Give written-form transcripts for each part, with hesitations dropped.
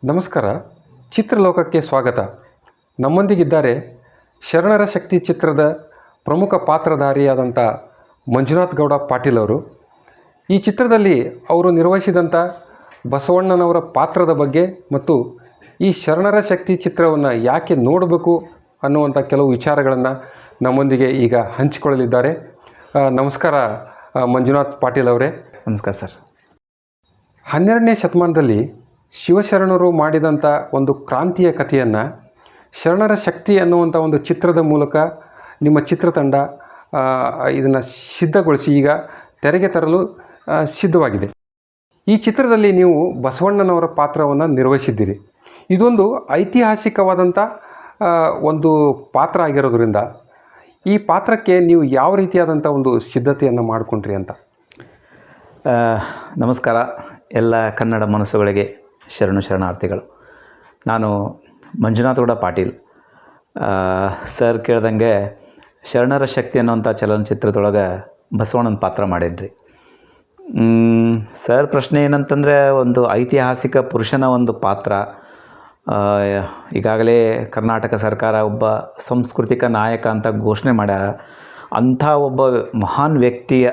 ನಮಸ್ಕಾರ. ಚಿತ್ರಲೋಕಕ್ಕೆ ಸ್ವಾಗತ. ನಮ್ಮೊಂದಿಗಿದ್ದಾರೆ ಶರಣರ ಶಕ್ತಿ ಚಿತ್ರದ ಪ್ರಮುಖ ಪಾತ್ರಧಾರಿಯಾದಂಥ ಮಂಜುನಾಥ್ ಗೌಡ ಪಾಟೀಲ್ ಅವರು. ಈ ಚಿತ್ರದಲ್ಲಿ ಅವರು ನಿರ್ವಹಿಸಿದಂಥ ಬಸವಣ್ಣನವರ ಪಾತ್ರದ ಬಗ್ಗೆ ಮತ್ತು ಈ ಶರಣರ ಶಕ್ತಿ ಚಿತ್ರವನ್ನು ಯಾಕೆ ನೋಡಬೇಕು ಅನ್ನುವಂಥ ಕೆಲವು ವಿಚಾರಗಳನ್ನು ನಮ್ಮೊಂದಿಗೆ ಈಗ ಹಂಚಿಕೊಳ್ಳಲಿದ್ದಾರೆ. ನಮಸ್ಕಾರ ಮಂಜುನಾಥ್ ಪಾಟೀಲ್ ಅವರೇ. ನಮಸ್ಕಾರ ಸರ್. 12ನೇ ಶತಮಾನದಲ್ಲಿ ಶಿವಶರಣರು ಮಾಡಿದಂಥ ಒಂದು ಕ್ರಾಂತಿಯ ಕಥೆಯನ್ನು ಶರಣರ ಶಕ್ತಿ ಅನ್ನುವಂಥ ಒಂದು ಚಿತ್ರದ ಮೂಲಕ ನಿಮ್ಮ ಚಿತ್ರತಂಡ ಇದನ್ನು ಸಿದ್ಧಗೊಳಿಸಿ ಈಗ ತೆರೆಗೆ ತರಲು ಸಿದ್ಧವಾಗಿದೆ. ಈ ಚಿತ್ರದಲ್ಲಿ ನೀವು ಬಸವಣ್ಣನವರ ಪಾತ್ರವನ್ನು ನಿರ್ವಹಿಸಿದ್ದೀರಿ. ಇದೊಂದು ಐತಿಹಾಸಿಕವಾದಂಥ ಒಂದು ಪಾತ್ರ ಆಗಿರೋದ್ರಿಂದ ಈ ಪಾತ್ರಕ್ಕೆ ನೀವು ಯಾವ ರೀತಿಯಾದಂಥ ಒಂದು ಸಿದ್ಧತೆಯನ್ನು ಮಾಡಿಕೊಂಡ್ರಿ ಅಂತ. ನಮಸ್ಕಾರ ಎಲ್ಲ ಕನ್ನಡ ಮನಸ್ಸುಗಳಿಗೆ ಶರಣಾರ್ಥಿಗಳು. ನಾನು ಮಂಜುನಾಥ್ ಗೌಡ ಪಾಟೀಲ್. ಸರ್ ಕೇಳ್ದಂಗೆ ಶರಣರ ಶಕ್ತಿ ಅನ್ನೋಂಥ ಚಲನಚಿತ್ರದೊಳಗೆ ಬಸವಣ್ಣನ ಪಾತ್ರ ಮಾಡೇನ್ರಿ. ಸರ್ ಪ್ರಶ್ನೆ ಏನಂತಂದರೆ, ಒಂದು ಐತಿಹಾಸಿಕ ಪುರುಷನ ಒಂದು ಪಾತ್ರ. ಈಗಾಗಲೇ ಕರ್ನಾಟಕ ಸರ್ಕಾರ ಒಬ್ಬ ಸಾಂಸ್ಕೃತಿಕ ನಾಯಕ ಅಂತ ಘೋಷಣೆ ಮಾಡ್ಯಾರ. ಅಂಥ ಒಬ್ಬ ಮಹಾನ್ ವ್ಯಕ್ತಿಯ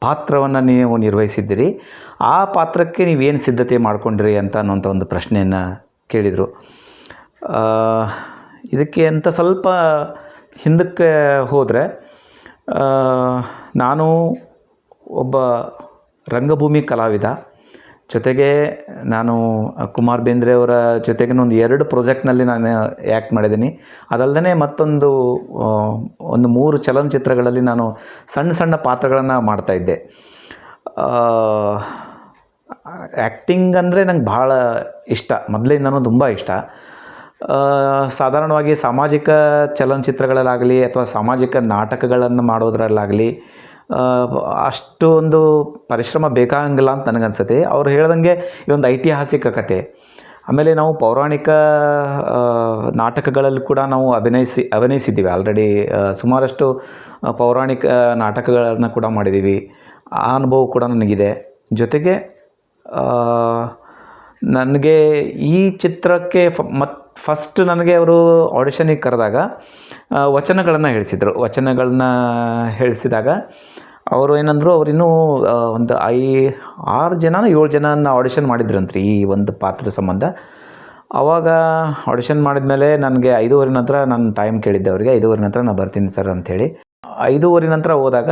ಪಾತ್ರವನ್ನು ನೀವು ನಿರ್ವಹಿಸಿದ್ದೀರಿ. ಆ ಪಾತ್ರಕ್ಕೆ ನೀವೇನು ಸಿದ್ಧತೆ ಮಾಡ್ಕೊಂಡ್ರಿ ಅನ್ನೋಂಥ ಒಂದು ಪ್ರಶ್ನೆಯನ್ನು ಕೇಳಿದರು. ಇದಕ್ಕೆ ಅಂತ ಸ್ವಲ್ಪ ಹಿಂದಕ್ಕೆ ಹೋದರೆ, ನಾನು ಒಬ್ಬ ರಂಗಭೂಮಿ ಕಲಾವಿದ. ಜೊತೆಗೆ ನಾನು ಕುಮಾರ್ ಬೇಂದ್ರೆ ಅವರ ಜೊತೆಗೆ ಒಂದು 2 ಪ್ರಾಜೆಕ್ಟ್ನಲ್ಲಿ ನಾನು ಆ್ಯಕ್ಟ್ ಮಾಡಿದ್ದೀನಿ. ಅದಲ್ಲದೆ ಮತ್ತೊಂದು 3 ಚಲನಚಿತ್ರಗಳಲ್ಲಿ ನಾನು ಸಣ್ಣ ಪಾತ್ರಗಳನ್ನು ಮಾಡ್ತಾಯಿದ್ದೆ. ಆ್ಯಕ್ಟಿಂಗ್ ಅಂದರೆ ನಂಗೆ ಭಾಳ ಇಷ್ಟ, ಮೊದಲಿಂದನೂ ತುಂಬ ಇಷ್ಟ. ಸಾಧಾರಣವಾಗಿ ಸಾಮಾಜಿಕ ಚಲನಚಿತ್ರಗಳಲ್ಲಾಗಲಿ ಅಥವಾ ಸಾಮಾಜಿಕ ನಾಟಕಗಳನ್ನು ಮಾಡೋದ್ರಲ್ಲಾಗಲಿ ಅಷ್ಟೊಂದು ಪರಿಶ್ರಮ ಬೇಕಾಗಂಗಿಲ್ಲ ಅಂತ ನನಗನ್ಸುತ್ತೆ. ಅವ್ರು ಹೇಳ್ದಂಗೆ ಇದೊಂದು ಐತಿಹಾಸಿಕ ಕತೆ. ಆಮೇಲೆ ನಾವು ಪೌರಾಣಿಕ ನಾಟಕಗಳಲ್ಲಿ ಕೂಡ ನಾವು ಅಭಿನಯಿಸಿದ್ದೀವಿ. ಆಲ್ರೆಡಿ ಸುಮಾರಷ್ಟು ಪೌರಾಣಿಕ ನಾಟಕಗಳನ್ನು ಕೂಡ ಮಾಡಿದ್ದೀವಿ. ಆ ಅನುಭವ ಕೂಡ ನನಗಿದೆ. ಜೊತೆಗೆ ನನಗೆ ಈ ಚಿತ್ರಕ್ಕೆ ಫಸ್ಟ್ ನನಗೆ ಅವರು ಆಡಿಷನಿಗೆ ಕರೆದಾಗ ವಚನಗಳನ್ನು ಹೇಳಿಸಿದಾಗ ಅವರು ಏನಂದರು, ಅವರಿನ್ನೂ ಒಂದು 6 ಜನ 7 ಜನನ ಆಡಿಷನ್ ಮಾಡಿದ್ರಂತ್ರಿ ಈ ಒಂದು ಪಾತ್ರದ ಸಂಬಂಧ. ಆವಾಗ ಆಡಿಷನ್ ಮಾಡಿದ್ಮೇಲೆ ನನಗೆ 5:30 ನಂತರ ನಾನು ಟೈಮ್ ಕೇಳಿದ್ದೆ ಅವರಿಗೆ. 5:30 ನಂತರ ನಾನು ಬರ್ತೀನಿ ಸರ್ ಅಂಥೇಳಿ. 5:30 ನಂತರ ಹೋದಾಗ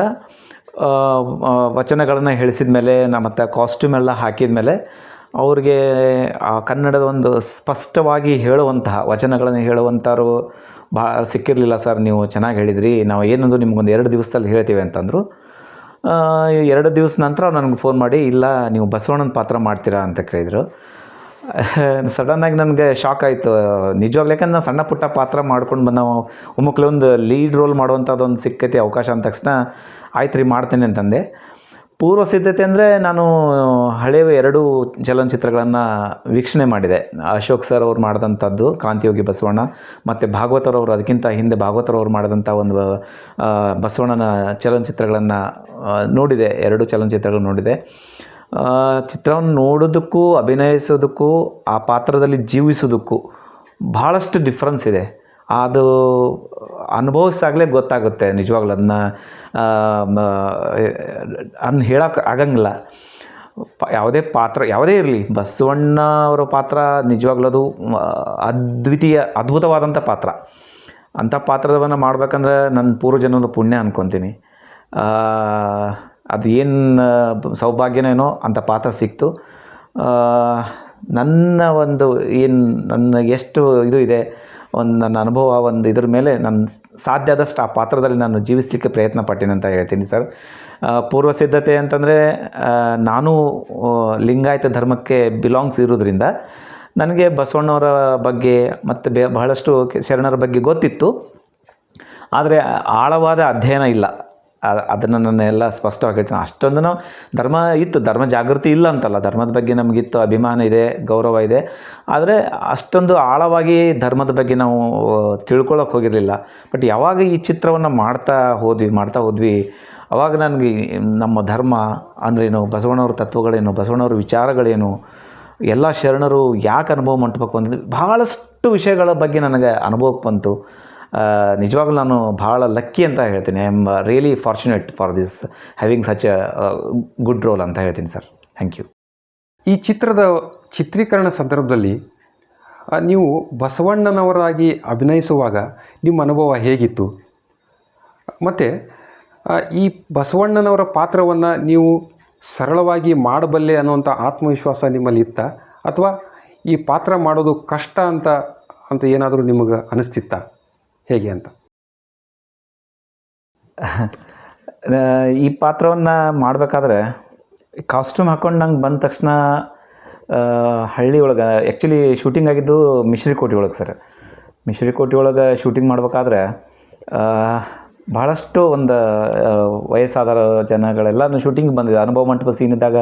ವಚನಗಳನ್ನು ಹೇಳಿಸಿದ ಮೇಲೆ ಮತ್ತು ಕಾಸ್ಟ್ಯೂಮ್ ಎಲ್ಲ ಹಾಕಿದ ಮೇಲೆ ಅವ್ರಿಗೆ ಆ ಕನ್ನಡದ ಒಂದು ಸ್ಪಷ್ಟವಾಗಿ ಹೇಳುವಂತಹ ವಚನಗಳನ್ನು ಹೇಳುವಂಥವ್ರು ಸಿಕ್ಕಿರಲಿಲ್ಲ. ಸರ್ ನೀವು ಚೆನ್ನಾಗಿ ಹೇಳಿದ್ರಿ, ನಾವು ಏನಂದು ನಿಮ್ಗೊಂದು 2 ದಿವಸದಲ್ಲಿ ಹೇಳ್ತೀವಿ ಅಂತಂದರು. 2 ದಿವಸ ನಂತರ ನನಗೆ ಫೋನ್ ಮಾಡಿ, ಇಲ್ಲ ನೀವು ಬಸವಣ್ಣನ ಪಾತ್ರ ಮಾಡ್ತೀರಾ ಅಂತ ಕೇಳಿದರು. ಸಡನ್ನಾಗಿ ನನಗೆ ಶಾಕ್ ಆಯಿತು ನಿಜವಾಗ್ಲೂ. ಯಾಕಂದ್ರೆ ನಾನು ಸಣ್ಣ ಪುಟ್ಟ ಪಾತ್ರ ಮಾಡ್ಕೊಂಡು ಬಂದ ಒಮ್ಮಕ್ಕಳು ಒಂದು ಲೀಡ್ ರೋಲ್ ಮಾಡುವಂಥದ್ದೊಂದು ಸಿಕ್ಕೈತಿ ಅವಕಾಶ ಅಂದ ತಕ್ಷಣ ಆಯ್ತು ರೀ ಮಾಡ್ತೇನೆ ಅಂತಂದೆ. ಪೂರ್ವ ಸಿದ್ಧತೆ ಅಂದರೆ ನಾನು ಹಳೆಯ 2 ಚಲನಚಿತ್ರಗಳನ್ನು ವೀಕ್ಷಣೆ ಮಾಡಿದೆ. ಅಶೋಕ್ ಸರ್ ಅವ್ರು ಮಾಡಿದಂಥದ್ದು ಕ್ರಾಂತಿಯೋಗಿ ಬಸವಣ್ಣ, ಮತ್ತು ಭಾಗವತರವರು ಅದಕ್ಕಿಂತ ಹಿಂದೆ ಭಾಗವತರವ್ರು ಮಾಡಿದಂಥ ಒಂದು ಬಸವಣ್ಣನ ಚಲನಚಿತ್ರಗಳನ್ನು ನೋಡಿದೆ. 2 ಚಲನಚಿತ್ರಗಳು ನೋಡಿದೆ. ಚಿತ್ರವನ್ನು ನೋಡೋದಕ್ಕೂ ಅಭಿನಯಿಸೋದಕ್ಕೂ ಆ ಪಾತ್ರದಲ್ಲಿ ಜೀವಿಸೋದಕ್ಕೂ ಭಾಳಷ್ಟು ಡಿಫ್ರೆನ್ಸ್ ಇದೆ. ಅದು ಅನುಭವಿಸಾಗಲೇ ಗೊತ್ತಾಗುತ್ತೆ ನಿಜವಾಗ್ಲೂ. ಅದನ್ನ ಹೇಳೋಕೆ ಆಗಂಗಿಲ್ಲ. ಯಾವುದೇ ಪಾತ್ರ ಯಾವುದೇ ಇರಲಿ, ಬಸವಣ್ಣ ಅವರ ಪಾತ್ರ ನಿಜವಾಗ್ಲೂ ಅದು ಅದ್ಭುತವಾದಂಥ ಪಾತ್ರ. ಅಂಥ ಪಾತ್ರವನ್ನು ಮಾಡ್ಬೇಕಂದ್ರೆ ನನ್ನ ಪೂರ್ವಜನ್ಮದ ಪುಣ್ಯ ಅಂದ್ಕೊತೀನಿ. ಅದು ಏನು ಸೌಭಾಗ್ಯನೇನೋ ಅಂಥ ಪಾತ್ರ ಸಿಕ್ತು. ನನ್ನ ಎಷ್ಟು ಇದು ಇದೆ, ನನ್ನ ಅನುಭವ ಇದ್ರ ಮೇಲೆ ನಾನು ಸಾಧ್ಯ ಆದಷ್ಟು ಆ ಪಾತ್ರದಲ್ಲಿ ನಾನು ಜೀವಿಸಲಿಕ್ಕೆ ಪ್ರಯತ್ನ ಪಟ್ಟೀನಿ ಅಂತ ಹೇಳ್ತೀನಿ ಸರ್. ಪೂರ್ವ ಸಿದ್ಧತೆ ಅಂತಂದರೆ, ನಾನು ಲಿಂಗಾಯತ ಧರ್ಮಕ್ಕೆ ಬಿಲಾಂಗ್ಸ್ ಇರೋದ್ರಿಂದ ನನಗೆ ಬಸವಣ್ಣವರ ಬಗ್ಗೆ ಮತ್ತು ಬಹಳಷ್ಟು ಶರಣರ ಬಗ್ಗೆ ಗೊತ್ತಿತ್ತು. ಆದರೆ ಆಳವಾದ ಅಧ್ಯಯನ ಇಲ್ಲ. ಅದನ್ನು ನಾನು ಎಲ್ಲ ಸ್ಪಷ್ಟವಾಗಿ ಹೇಳ್ತೀನಿ. ಅಷ್ಟೊಂದು ಧರ್ಮ ಇತ್ತು, ಧರ್ಮ ಜಾಗೃತಿ ಇಲ್ಲ ಅಂತಲ್ಲ, ಧರ್ಮದ ಬಗ್ಗೆ ನಮಗಿತ್ತು, ಅಭಿಮಾನ ಇದೆ, ಗೌರವ ಇದೆ. ಆದರೆ ಅಷ್ಟೊಂದು ಆಳವಾಗಿ ಧರ್ಮದ ಬಗ್ಗೆ ನಾವು ತಿಳ್ಕೊಳ್ಳೋಕೆ ಹೋಗಿರಲಿಲ್ಲ. ಬಟ್ ಯಾವಾಗ ಈ ಚಿತ್ರವನ್ನು ಮಾಡ್ತಾ ಹೋದ್ವಿ ಆವಾಗ ನನಗೆ ನಮ್ಮ ಧರ್ಮ ಅಂದ್ರೇನು, ಬಸವಣ್ಣವ್ರ ತತ್ವಗಳೇನು, ಬಸವಣ್ಣವ್ರ ವಿಚಾರಗಳೇನು, ಎಲ್ಲ ಶರಣರು ಯಾಕೆ ಅನುಭವ ಮಂಟಪಕ್ಕೆ ಬಂದಿದ್ದು ಭಾಳಷ್ಟು ವಿಷಯಗಳ ಬಗ್ಗೆ ನನಗೆ ಅನುಭವಕ್ಕೆ ಬಂತು. ನಿಜವಾಗ್ಲೂ ನಾನು ಭಾಳ ಲಕ್ಕಿ ಅಂತ ಹೇಳ್ತೀನಿ. I am really fortunate for this having such a good role ಅಂತ ಹೇಳ್ತೀನಿ ಸರ್. Thank you. ಈ ಚಿತ್ರದ ಚಿತ್ರೀಕರಣ ಸಂದರ್ಭದಲ್ಲಿ ನೀವು ಬಸವಣ್ಣನವರಾಗಿ ಅಭಿನಯಿಸುವಾಗ ನಿಮ್ಮ ಅನುಭವ ಹೇಗಿತ್ತು? ಮತ್ತು ಈ ಬಸವಣ್ಣನವರ ಪಾತ್ರವನ್ನು ನೀವು ಸರಳವಾಗಿ ಮಾಡಬಲ್ಲೆ ಅನ್ನುವಂಥ ಆತ್ಮವಿಶ್ವಾಸ ನಿಮ್ಮಲ್ಲಿ ಇತ್ತಾ, ಅಥವಾ ಈ ಪಾತ್ರ ಮಾಡೋದು ಕಷ್ಟ ಅಂತ ಏನಾದರೂ ನಿಮಗೆ ಅನಿಸ್ತಿತ್ತಾ, ಹೇಗೆ ಅಂತ? ಈ ಪಾತ್ರವನ್ನು ಮಾಡಬೇಕಾದ್ರೆ ಕಾಸ್ಟ್ಯೂಮ್ ಹಾಕ್ಕೊಂಡು ನಂಗೆ ಬಂದ ತಕ್ಷಣ ಹಳ್ಳಿ ಒಳಗೆ ಆ್ಯಕ್ಚುಲಿ ಶೂಟಿಂಗ್ ಆಗಿದ್ದು ಮಿಶ್ರಿಕೋಟೆ ಒಳಗೆ ಸರ್. ಮಿಶ್ರಿಕೋಟೆ ಒಳಗೆ ಶೂಟಿಂಗ್ ಮಾಡ್ಬೇಕಾದ್ರೆ ಭಾಳಷ್ಟು ಒಂದು ವಯಸ್ಸಾದ ಜನಗಳೆಲ್ಲ ಶೂಟಿಂಗ್ ಬಂದಿದೆ. ಅನುಭವ ಮಂಟಪ ಸೀನ್ ಇದ್ದಾಗ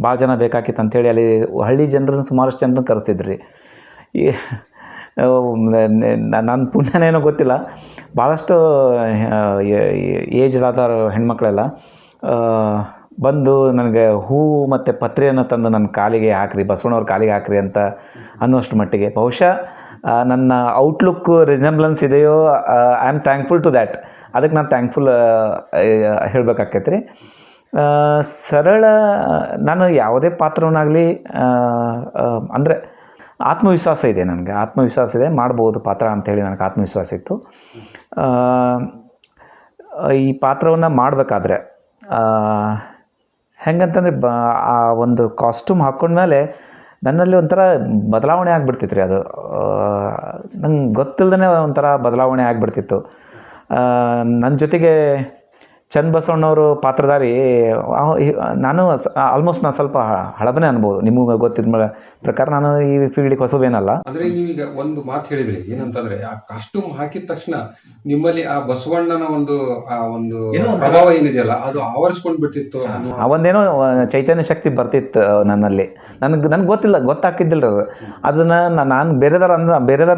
ಭಾಳ ಜನ ಬೇಕಾಗಿತ್ತು ಅಂಥೇಳಿ ಅಲ್ಲಿ ಹಳ್ಳಿ ಜನರನ್ನು ಸುಮಾರಷ್ಟು ಜನರನ್ನು ಕರೆಸ್ತಿದ್ರಿ. ಈ ನನ್ನ ಪುಣ್ಯನೇನೋ ಗೊತ್ತಿಲ್ಲ, ಭಾಳಷ್ಟು ಏಜ್ ಆದ ಹೆಣ್ಮಕ್ಳೆಲ್ಲ ಬಂದು ನನಗೆ ಹೂವು ಮತ್ತು ಪತ್ರೆಯನ್ನು ತಂದು ನನ್ನ ಕಾಲಿಗೆ ಹಾಕ್ರಿ, ಬಸವಣ್ಣವ್ರ ಕಾಲಿಗೆ ಹಾಕ್ರಿ ಅಂತ ಅನ್ನೋಷ್ಟು ಮಟ್ಟಿಗೆ ಬಹುಶಃ ನನ್ನ ಔಟ್ಲುಕ್ ರಿಸೆಂಬ್ಲೆನ್ಸ್ ಇದೆಯೋ, I am thankful to that. ಅದಕ್ಕೆ ನಾನು ಥ್ಯಾಂಕ್ಫುಲ್ ಹೇಳಬೇಕಾಕೈತೆ ರೀ. ಸರಳ ನಾನು ಯಾವುದೇ ಪಾತ್ರವನ್ನಾಗಲಿ ಅಂದರೆ ಆತ್ಮವಿಶ್ವಾಸ ಇದೆ, ನನಗೆ ಆತ್ಮವಿಶ್ವಾಸ ಇದೆ, ಮಾಡ್ಬೋದು ಪಾತ್ರ ಅಂಥೇಳಿ ನನಗೆ ಆತ್ಮವಿಶ್ವಾಸ ಇತ್ತು. ಈ ಪಾತ್ರವನ್ನು ಮಾಡಬೇಕಾದ್ರೆ ಹೆಂಗಂತಂದರೆ ಆ ಒಂದು ಕಾಸ್ಟ್ಯೂಮ್ ಹಾಕ್ಕೊಂಡ್ಮೇಲೆ ನನ್ನಲ್ಲಿ ಒಂಥರ ಬದಲಾವಣೆ ಆಗಿಬಿಡ್ತಿತ್ತು ರೀ. ಅದು ನಂಗೆ ಗೊತ್ತಿಲ್ಲದೇ ಒಂಥರ ಬದಲಾವಣೆ ಆಗಿಬಿಡ್ತಿತ್ತು. ನನ್ನ ಜೊತೆಗೆ ಚನ್ನಬಸವಣ್ಣವರು ಪಾತ್ರಧಾರಿ ನಾನು ಆಲ್ಮೋಸ್ಟ್ ನಾನು ಸ್ವಲ್ಪ ಹಳಬನೇ ಅನ್ಬೋದು. ನಿಮಗೆ ಗೊತ್ತಿದ್ದ ಪ್ರಕಾರ ನಾನು ಈ ಫೀಲ್ಡಿಗೆ ಹೊಸಬೇನಲ್ಲ. ಅಂದರೆ ನೀವೀಗ ಒಂದು ಮಾತು ಹೇಳಿದ್ರಿ, ಏನಂತಂದರೆ ಆ ಕಾಸ್ಟ್ಯೂಮ್ ಹಾಕಿದ ತಕ್ಷಣ ನಿಮ್ಮಲ್ಲಿ ಆ ಬಸವಣ್ಣನ ಆ ಒಂದು ಪ್ರಭಾವ ಏನಿದೆಯಲ್ಲ ಅದು ಆವರಿಸ್ಕೊಂಡು ಬಿಡ್ತಿತ್ತು. ಒಂದೇನೋ ಚೈತನ್ಯ ಶಕ್ತಿ ಬರ್ತಿತ್ತು ನನ್ನಲ್ಲಿ. ನನಗೆ ಗೊತ್ತಾಗ್ತಿದ್ದಿಲ್ಲ ಅದು. ಅದನ್ನು ನಾನು ಬೇರೆದಾರ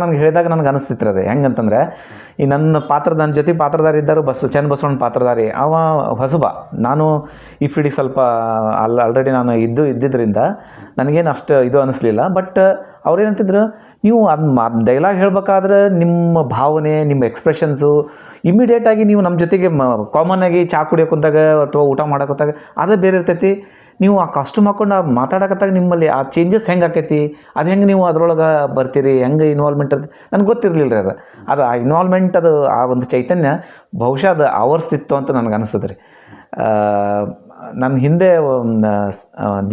ನನಗೆ ಹೇಳಿದಾಗ ನನಗೆ ಅನಿಸ್ತಿತ್ತು ಅದು ಹೆಂಗಂತಂದರೆ, ಈ ನನ್ನ ಜೊತೆ ಪಾತ್ರಧಾರಿ ಇದ್ದರು ಚನ್ನಬಸವಣ್ಣ ಪಾತ್ರಧಾರಿ, ಅವ ಹೊಸಬ. ನಾನು ಈ ಫೀಲ್ಡಿಗೆ ಸ್ವಲ್ಪ ಆಲ್ರೆಡಿ ನಾನು ಇದ್ದಿದ್ದರಿಂದ ನನಗೇನು ಅಷ್ಟು ಇದು ಅನ್ನಿಸ್ಲಿಲ್ಲ. ಬಟ್ ಅವ್ರೇನಂತಿದ್ರು, ನೀವು ಅದು ಡೈಲಾಗ್ ಹೇಳ್ಬೇಕಾದ್ರೆ ನಿಮ್ಮ ಭಾವನೆ, ನಿಮ್ಮ ಎಕ್ಸ್ಪ್ರೆಷನ್ಸು ಇಮ್ಮಿಡಿಯೇಟಾಗಿ ನೀವು ನಮ್ಮ ಜೊತೆಗೆ ಕಾಮನ್ನಾಗಿ ಚಹಾ ಕುಡಿಯೋಕೊಂತಾಗ ಅಥವಾ ಊಟ ಮಾಡೋಕ್ಕೊಂತಾಗ ಅದೇ ಬೇರೆ ಇರ್ತೈತಿ. ನೀವು ಆ ಕಾಸ್ಟ್ಯೂಮ್ ಹಾಕ್ಕೊಂಡು ಮಾತಾಡಕತ್ತಾಗ ನಿಮ್ಮಲ್ಲಿ ಆ ಚೇಂಜಸ್ ಹೆಂಗೆ ಆಕೈತಿ, ಅದು ಹೆಂಗೆ ನೀವು ಅದರೊಳಗೆ ಬರ್ತೀರಿ, ಹೆಂಗೆ ಇನ್ವಾಲ್ವ್ಮೆಂಟ್ ಅದು ನನಗೆ ಗೊತ್ತಿರಲಿಲ್ಲ ರೀ. ಅದು ಆ ಇನ್ವಾಲ್ವ್ಮೆಂಟ್, ಅದು ಆ ಒಂದು ಚೈತನ್ಯ ಬಹುಶಃ ಅದು ಆವರಿಸ್ತಿತ್ತು ಅಂತ ನನಗೆ ಅನಿಸ್ತದೆ ರೀ. ನನ್ನ ಹಿಂದೆ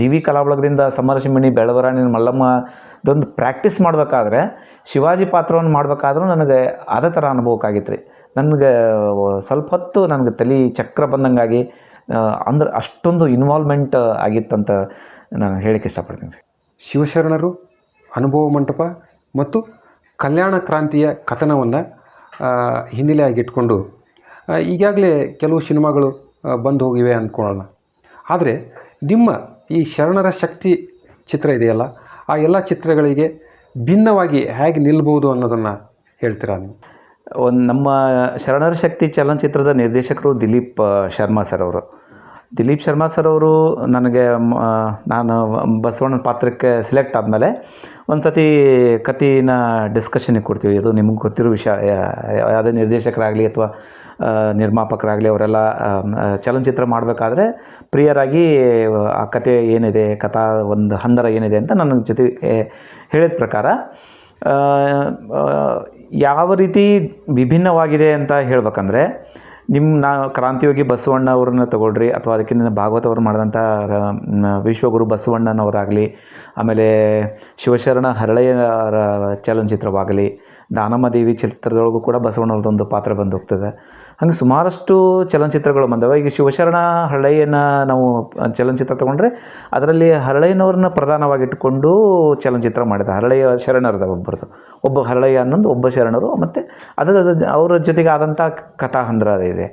ಜಿ ವಿ ಕಲಾಬಳಗದಿಂದ ಸಮರಸಿಂಹಿಣಿ, ಬೆಳವರಾಣಿ, ಮಲ್ಲಮ್ಮ ಇದೊಂದು ಪ್ರಾಕ್ಟೀಸ್ ಮಾಡಬೇಕಾದ್ರೆ, ಶಿವಾಜಿ ಪಾತ್ರವನ್ನು ಮಾಡಬೇಕಾದ್ರೂ ನನಗೆ ಅದೇ ಥರ ಅನುಭವಕ್ಕಾಗಿತ್ತು ರೀ. ನನಗೆ ಸ್ವಲ್ಪ ಹೊತ್ತು ನನಗೆ ತಲೆ ಚಕ್ರ ಬಂದಂಗಾಗಿ, ಅಂದ್ರೆ ಅಷ್ಟೊಂದು ಇನ್ವಾಲ್ವ್ಮೆಂಟ್ ಆಗಿತ್ತಂತ ನಾನು ಹೇಳಕ್ಕೆ ಇಷ್ಟಪಡ್ತೀನಿ ರೀ. ಶಿವಶರಣರು, ಅನುಭವ ಮಂಟಪ ಮತ್ತು ಕಲ್ಯಾಣ ಕ್ರಾಂತಿಯ ಕಥನವನ್ನು ಹಿನ್ನೆಲೆಯಾಗಿಟ್ಕೊಂಡು ಈಗಾಗಲೇ ಕೆಲವು ಸಿನಿಮಾಗಳು ಬಂದು ಹೋಗಿವೆ ಅಂದ್ಕೊಳ್ಳೋಣ. ಆದರೆ ನಿಮ್ಮ ಈ ಶರಣರ ಶಕ್ತಿ ಚಿತ್ರ ಇದೆಯಲ್ಲ, ಆ ಎಲ್ಲ ಚಿತ್ರಗಳಿಗೆ ಭಿನ್ನವಾಗಿ ಹೇಗೆ ನಿಲ್ಬೋದು ಅನ್ನೋದನ್ನು ಹೇಳ್ತೀರಾ ನೀವು? ನಮ್ಮ ಶರಣರ ಶಕ್ತಿ ಚಲನಚಿತ್ರದ ನಿರ್ದೇಶಕರು ದಿಲೀಪ್ ಶರ್ಮಾ ಸರ್ ಅವರು. ದಿಲೀಪ್ ಶರ್ಮಾ ಸರ್ ಅವರು ನನಗೆ ನಾನು ಬಸವಣ್ಣನ ಪಾತ್ರಕ್ಕೆ ಸೆಲೆಕ್ಟ್ ಆದಮೇಲೆ ಒಂದು ಸತಿ ಕಥೆನ ಡಿಸ್ಕಷನಿಗೆ ಕೊಡ್ತೀವಿ. ಇದು ನಿಮಗೆ ಗೊತ್ತಿರೋ ವಿಷಯ. ಯಾವುದೇ ನಿರ್ದೇಶಕರಾಗಲಿ ಅಥವಾ ನಿರ್ಮಾಪಕರಾಗಲಿ ಅವರೆಲ್ಲ ಚಲನಚಿತ್ರ ಮಾಡಬೇಕಾದ್ರೆ ಪ್ರಿಯರಾಗಿ ಆ ಕತೆ ಏನಿದೆ, ಕಥಾ ಒಂದು ಹಂದರ ಏನಿದೆ ಅಂತ ನನ್ನ ಜೊತೆ ಹೇಳಿದ ಪ್ರಕಾರ ಯಾವ ರೀತಿ ವಿಭಿನ್ನವಾಗಿದೆ ಅಂತ ಹೇಳ್ಬೇಕಂದ್ರೆ, ಕ್ರಾಂತಿಯೋಗಿ ಬಸವಣ್ಣ ಅವ್ರನ್ನ ತಗೊಳ್ರಿ, ಅಥವಾ ಅದಕ್ಕಿಂತ ಭಾಗವತ ಅವರು ಮಾಡಿದಂಥ ವಿಶ್ವಗುರು ಬಸವಣ್ಣನವರಾಗಲಿ, ಆಮೇಲೆ ಶಿವಶರಣ ಹರಳೆಯ ಚಲನಚಿತ್ರವಾಗಲಿ, ದಾನಮ್ಮ ದೇವಿ ಚಿತ್ರದೊಳಗೂ ಕೂಡ ಬಸವಣ್ಣವ್ರದ್ದೊಂದು ಪಾತ್ರ ಬಂದು ಹೋಗ್ತದೆ. ಹಂಗೆ ಸುಮಾರಷ್ಟು ಚಲನಚಿತ್ರಗಳು ಬಂದವೆ. ಈಗ ಶಿವಶರಣ ಹರಳೆಯನ ನಾವು ಚಲನಚಿತ್ರ ತೊಗೊಂಡ್ರೆ ಅದರಲ್ಲಿ ಹರಳೆಯನವ್ರನ್ನ ಪ್ರಧಾನವಾಗಿಟ್ಟುಕೊಂಡು ಚಲನಚಿತ್ರ ಮಾಡಿದ. ಹರಳೆಯ ಶರಣರದ ಒಬ್ಬ ಹರಳೆಯ ಅನ್ನೊಂದು ಒಬ್ಬ ಶರಣರು, ಮತ್ತು ಅವರ ಜೊತೆಗೆ ಆದಂಥ ಕಥಾಹಂದ್ರ ಇದೆ.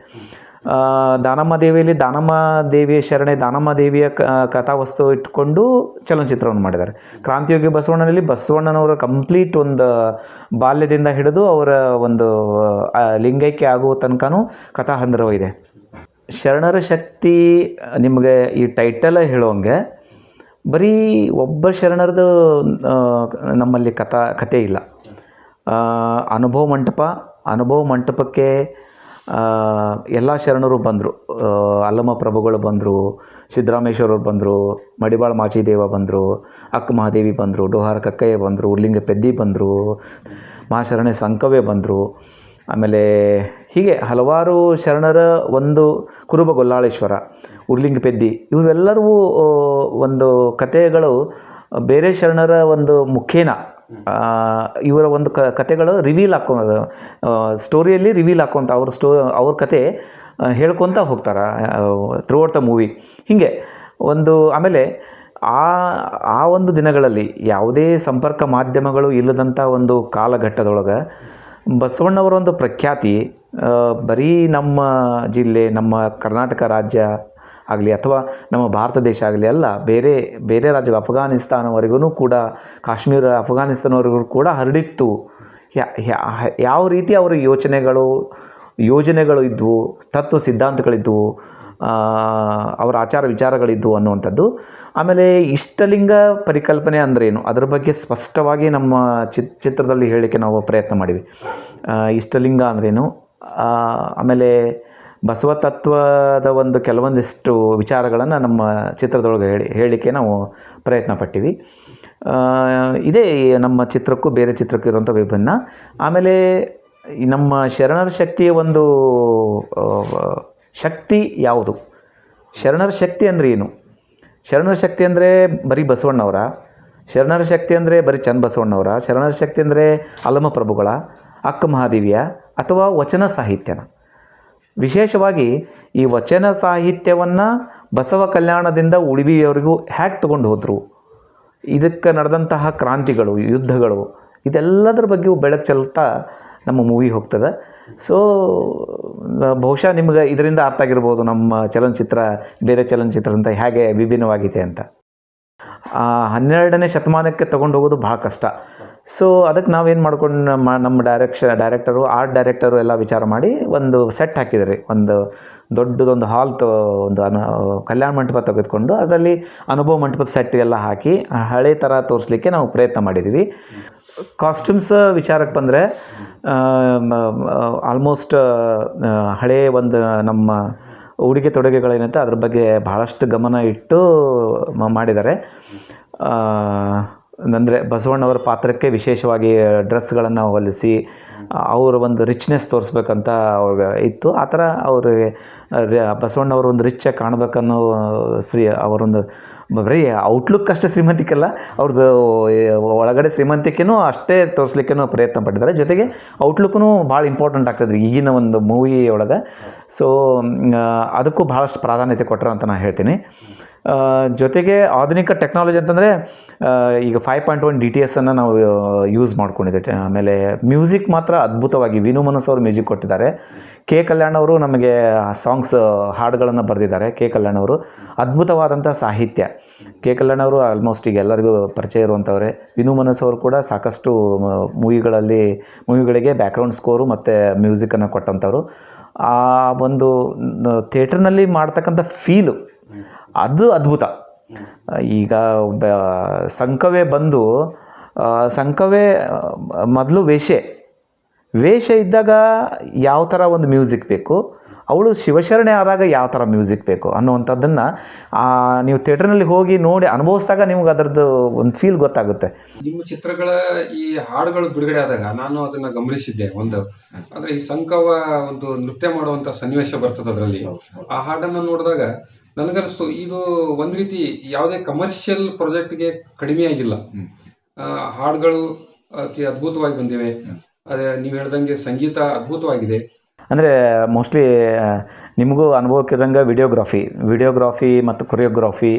ದಾನಮ್ಮ ದೇವಿಯಲ್ಲಿ ದಾನಮ್ಮ ದೇವಿಯ ಶರಣೆ, ದಾನಮ್ಮ ದೇವಿಯ ಕಥಾವಸ್ತು ಇಟ್ಕೊಂಡು ಚಲನಚಿತ್ರವನ್ನು ಮಾಡಿದ್ದಾರೆ. ಕ್ರಾಂತಿಯೋಗಿ ಬಸವಣ್ಣನಲ್ಲಿ ಬಸವಣ್ಣನವರ ಕಂಪ್ಲೀಟ್ ಒಂದು ಬಾಲ್ಯದಿಂದ ಹಿಡಿದು ಅವರ ಒಂದು ಲಿಂಗೈಕ್ಯ ಆಗುವ ತನಕನೂ ಕಥಾಹಂದ್ರವ ಇದೆ. ಶರಣರ ಶಕ್ತಿ ನಿಮಗೆ ಈ ಟೈಟಲ್ ಹೇಳೋಂಗೆ ಬರೀ ಒಬ್ಬ ಶರಣರದು ನಮ್ಮಲ್ಲಿ ಕತೆ ಇಲ್ಲ. ಅನುಭವ ಮಂಟಪಕ್ಕೆ ಎಲ್ಲ ಶರಣರು ಬಂದರು. ಅಲ್ಲಮ ಪ್ರಭುಗಳು ಬಂದರು, ಸಿದ್ದರಾಮೇಶ್ವರವ್ರು ಬಂದರು, ಮಡಿವಾಳ ಮಾಚಿದೇವ ಬಂದರು, ಅಕ್ಕ ಮಹಾದೇವಿ ಬಂದರು, ಡೋಹಾರ ಕಕ್ಕಯ್ಯ ಬಂದರು, ಉರ್ಲಿಂಗ ಪೆದ್ದಿ ಬಂದರು, ಮಹಾಶರಣೆ ಸಂಕವೇ ಬಂದರು. ಆಮೇಲೆ ಹೀಗೆ ಹಲವಾರು ಶರಣರ ಒಂದು ಕುರುಬ ಗೊಲ್ಲಾಳೇಶ್ವರ, ಉರ್ಲಿಂಗ ಪೆದ್ದಿ, ಇವರೆಲ್ಲರೂ ಒಂದು ಕಥೆಗಳು ಬೇರೆ ಶರಣರ ಒಂದು ಮುಖೇನ ಇವರ ಒಂದು ಕಥೆಗಳು ರಿವೀಲ್ ಹಾಕ್ಕೊಳೋದು, ಸ್ಟೋರಿಯಲ್ಲಿ ರಿವೀಲ್ ಹಾಕ್ಕೊಂತ ಅವ್ರ ಕತೆ ಹೇಳ್ಕೊತ ಹೋಗ್ತಾರೆ ಥ್ರೂಔಟ್ ದ ಮೂವಿ. ಹೀಗೆ ಒಂದು ಆಮೇಲೆ ಆ ಒಂದು ದಿನಗಳಲ್ಲಿ ಯಾವುದೇ ಸಂಪರ್ಕ ಮಾಧ್ಯಮಗಳು ಇಲ್ಲದಂಥ ಒಂದು ಕಾಲಘಟ್ಟದೊಳಗೆ ಬಸವಣ್ಣವರ ಒಂದು ಪ್ರಖ್ಯಾತಿ ಬರೀ ನಮ್ಮ ಜಿಲ್ಲೆ, ನಮ್ಮ ಕರ್ನಾಟಕ ರಾಜ್ಯ ಆಗಲಿ ಅಥವಾ ನಮ್ಮ ಭಾರತ ದೇಶ ಆಗಲಿ ಅಲ್ಲ, ಬೇರೆ ರಾಜ್ಯ ಅಫ್ಘಾನಿಸ್ತಾನವರೆಗೂ ಕೂಡ, ಕಾಶ್ಮೀರ ಅಫ್ಘಾನಿಸ್ತಾನವರೆಗೂ ಕೂಡ ಹರಡಿತ್ತು. ಯಾವ ರೀತಿ ಅವರ ಯೋಜನೆಗಳು ಇದ್ದವು, ತತ್ವ ಸಿದ್ಧಾಂತಗಳಿದ್ದವು, ಅವರ ಆಚಾರ ವಿಚಾರಗಳಿದ್ದವು ಅನ್ನುವಂಥದ್ದು. ಆಮೇಲೆ ಇಷ್ಟಲಿಂಗ ಪರಿಕಲ್ಪನೆ ಅಂದ್ರೇನು ಅದರ ಬಗ್ಗೆ ಸ್ಪಷ್ಟವಾಗಿ ನಮ್ಮ ಚಿತ್ರದಲ್ಲಿ ಹೇಳಲಿಕ್ಕೆ ನಾವು ಪ್ರಯತ್ನ ಮಾಡಿವಿ. ಇಷ್ಟಲಿಂಗ ಅಂದ್ರೇನು, ಆಮೇಲೆ ಬಸವ ತತ್ವದ ಒಂದು ಕೆಲವೊಂದಿಷ್ಟು ವಿಚಾರಗಳನ್ನು ನಮ್ಮ ಚಿತ್ರದೊಳಗೆ ಹೇಳಲಿಕ್ಕೆ ನಾವು ಪ್ರಯತ್ನ ಪಟ್ಟಿವಿ. ಇದೇ ನಮ್ಮ ಚಿತ್ರಕ್ಕೂ ಬೇರೆ ಚಿತ್ರಕ್ಕೂ ಇರುವಂಥ ವಿಭಿನ್ನ. ಆಮೇಲೆ ನಮ್ಮ ಶರಣರ ಶಕ್ತಿಯ ಒಂದು ಶಕ್ತಿ ಯಾವುದು, ಶರಣರ ಶಕ್ತಿ ಅಂದರೆ ಏನು, ಶರಣರ ಶಕ್ತಿ ಅಂದರೆ ಬರೀ ಬಸವಣ್ಣವರ, ಶರಣರ ಶಕ್ತಿ ಅಂದರೆ ಬರೀ ಚನ್ನಬಸವಣ್ಣವರ, ಶರಣರ ಶಕ್ತಿ ಅಂದರೆ ಅಲ್ಲಮ ಪ್ರಭುಗಳ, ಅಕ್ಕ ಮಹಾದೇವಿಯ, ಅಥವಾ ವಚನ ಸಾಹಿತ್ಯನ. ವಿಶೇಷವಾಗಿ ಈ ವಚನ ಸಾಹಿತ್ಯವನ್ನು ಬಸವ ಕಲ್ಯಾಣದಿಂದ ಉಳಿವಿಯವರೆಗೂ ಹ್ಯಾಕ್ ತೊಗೊಂಡು ಹೋದರು, ಇದಕ್ಕೆ ನಡೆದಂತಹ ಕ್ರಾಂತಿಗಳು, ಯುದ್ಧಗಳು, ಇದೆಲ್ಲದರ ಬಗ್ಗೆಯೂ ಬೆಳಕು ಚೆಲ್ತಾ ನಮ್ಮ ಮೂವಿ ಹೋಗ್ತದೆ. ಸೊ ಬಹುಶಃ ನಿಮ್ಗೆ ಇದರಿಂದ ಅರ್ಥ ಆಗಿರ್ಬೋದು ನಮ್ಮ ಚಲನಚಿತ್ರ ಬೇರೆ ಚಲನಚಿತ್ರದಿಂದ ಹೇಗೆ ವಿಭಿನ್ನವಾಗಿದೆ ಅಂತ. 12ನೇ ಶತಮಾನಕ್ಕೆ ತೊಗೊಂಡು ಹೋಗೋದು ಭಾಳ ಕಷ್ಟ. ಸೊ ಅದಕ್ಕೆ ನಾವೇನು ಮಾಡ್ಕೊಂಡು ನಮ್ಮ ಡೈರೆಕ್ಟರು, ಆರ್ಟ್ ಡೈರೆಕ್ಟರು ಎಲ್ಲ ವಿಚಾರ ಮಾಡಿ ಒಂದು ಸೆಟ್ ಹಾಕಿದ್ರಿ. ಒಂದು ದೊಡ್ಡದೊಂದು ಹಾಲ್ ಒಂದು ಕಲ್ಯಾಣ ಮಂಟಪ ತೆಗೆದುಕೊಂಡು ಅದರಲ್ಲಿ ಅನುಭವ ಮಂಟಪದ ಸೆಟ್ ಎಲ್ಲ ಹಾಕಿ ಹಳೆ ಥರ ತೋರಿಸ್ಲಿಕ್ಕೆ ನಾವು ಪ್ರಯತ್ನ ಮಾಡಿದ್ದೀವಿ. ಕಾಸ್ಟ್ಯೂಮ್ಸ್ ವಿಚಾರಕ್ಕೆ ಬಂದರೆ ಆಲ್ಮೋಸ್ಟ್ ಹಳೇ ಒಂದು ನಮ್ಮ ಉಡುಗೆ ತೊಡುಗೆಗಳೇನಂತೆ ಅದ್ರ ಬಗ್ಗೆ ಭಾಳಷ್ಟು ಗಮನ ಇಟ್ಟು ಮಾಡಿದ್ದಾರೆ. ಅಂದರೆ ಬಸವಣ್ಣವರ ಪಾತ್ರಕ್ಕೆ ವಿಶೇಷವಾಗಿ ಡ್ರೆಸ್ಗಳನ್ನು ಹೊಲಿಸಿ ಅವರ ಒಂದು ರಿಚ್ನೆಸ್ ತೋರಿಸ್ಬೇಕಂತ ಅವ್ರಿಗೆ ಇತ್ತು. ಆ ಥರ ಅವ್ರಿಗೆ ಬಸವಣ್ಣವರು ಒಂದು ರಿಚ್ಚಾಗಿ ಕಾಣಬೇಕನ್ನೋ ಅವರೊಂದು ಬರೀ ಔಟ್ಲುಕ್ ಅಷ್ಟೇ ಶ್ರೀಮಂತಿಕೆಲ್ಲ, ಅವ್ರದ್ದು ಒಳಗಡೆ ಶ್ರೀಮಂತಿಕೆನೂ ಅಷ್ಟೇ ತೋರಿಸ್ಲಿಕ್ಕೇನೂ ಪ್ರಯತ್ನ ಪಟ್ಟಿದ್ದಾರೆ. ಜೊತೆಗೆ ಔಟ್ಲುಕ್ಕೂ ಭಾಳ ಇಂಪಾರ್ಟೆಂಟ್ ಆಗ್ತದೆ ಈಗಿನ ಒಂದು ಮೂವಿ ಒಳಗೆ. ಸೊ ಅದಕ್ಕೂ ಭಾಳಷ್ಟು ಪ್ರಾಧಾನ್ಯತೆ ಕೊಟ್ಟರು ಅಂತ ನಾನು ಹೇಳ್ತೀನಿ. ಜೊತೆಗೆ ಆಧುನಿಕ ಟೆಕ್ನಾಲಜಿ ಅಂತಂದರೆ ಈಗ 5.1 DTS ನಾವು ಯೂಸ್ ಮಾಡ್ಕೊಂಡಿದ್ದೆ. ಆಮೇಲೆ ಮ್ಯೂಸಿಕ್ ಮಾತ್ರ ಅದ್ಭುತವಾಗಿ ವಿನು ಮನಸ್ ಅವರು ಮ್ಯೂಸಿಕ್ ಕೊಟ್ಟಿದ್ದಾರೆ. ಕೆ ಕಲ್ಯಾಣ್ ಅವರು ನಮಗೆ ಸಾಂಗ್ಸ್ ಹಾಡುಗಳನ್ನು ಬರೆದಿದ್ದಾರೆ. ಕೆ ಕಲ್ಯಾಣ್ ಅವರು ಅದ್ಭುತವಾದಂಥ ಸಾಹಿತ್ಯ. ಕೆ ಕಲ್ಯಾಣ್ ಅವರು ಆಲ್ಮೋಸ್ಟ್ ಈಗ ಎಲ್ಲರಿಗೂ ಪರಿಚಯ ಇರುವಂಥವ್ರೆ. ವಿನು ಮನಸ್ ಅವರು ಕೂಡ ಸಾಕಷ್ಟು ಮೂವಿಗಳಿಗೆ ಬ್ಯಾಕ್ಗ್ರೌಂಡ್ ಸ್ಕೋರು ಮತ್ತು ಮ್ಯೂಸಿಕನ್ನು ಕೊಟ್ಟಂಥವ್ರು. ಆ ಒಂದು ಥಿಯೇಟ್ರ್ನಲ್ಲಿ ಮಾಡ್ತಕ್ಕಂಥ ಫೀಲು ಅದು ಅದ್ಭುತ. ಈಗ ಸಂಕವೇ ಬಂದು ಸಂಕವೇ ಮೊದಲು ವೇಷ ಇದ್ದಾಗ ಯಾವ ಥರ ಒಂದು ಮ್ಯೂಸಿಕ್ ಬೇಕು, ಅವಳು ಶಿವಶರಣೆ ಆದಾಗ ಯಾವ ಥರ ಮ್ಯೂಸಿಕ್ ಬೇಕು ಅನ್ನುವಂಥದ್ದನ್ನು ನೀವು ಥಿಯೇಟ್ರ್ನಲ್ಲಿ ಹೋಗಿ ನೋಡಿ ಅನುಭವಿಸಿದಾಗ ನಿಮ್ಗೆ ಅದರದ್ದು ಒಂದು ಫೀಲ್ ಗೊತ್ತಾಗುತ್ತೆ. ನಿಮ್ಮ ಚಿತ್ರಗಳ ಈ ಹಾಡುಗಳು ಬಿಡುಗಡೆ ಆದಾಗ ನಾನು ಅದನ್ನು ಗಮನಿಸಿದ್ದೆ. ಅಂದರೆ ಈ ಸಂಕವ ಒಂದು ನೃತ್ಯ ಮಾಡುವಂಥ ಸನ್ನಿವೇಶ ಬರ್ತದೆ ಅದರಲ್ಲಿ. ಆ ಹಾಡನ್ನು ನೋಡಿದಾಗ ನನಗನ್ನಿಸ್ತು ಇದು ಒಂದು ರೀತಿ ಯಾವುದೇ ಕಮರ್ಷಿಯಲ್ ಪ್ರಾಜೆಕ್ಟ್ಗೆ ಕಡಿಮೆ ಆಗಿಲ್ಲ. ಹಾಡುಗಳು ಅತಿ ಅದ್ಭುತವಾಗಿ ಬಂದಿವೆ. ಅದೇ ನೀವು ಹೇಳ್ದಂಗೆ ಸಂಗೀತ ಅದ್ಭುತವಾಗಿದೆ. ಅಂದರೆ ಮೋಸ್ಟ್ಲಿ ನಿಮಗೂ ಅನುಭವಕ್ಕಿರಂಗೆ ವಿಡಿಯೋಗ್ರಾಫಿ ಮತ್ತು ಕೊರಿಯೋಗ್ರಾಫಿ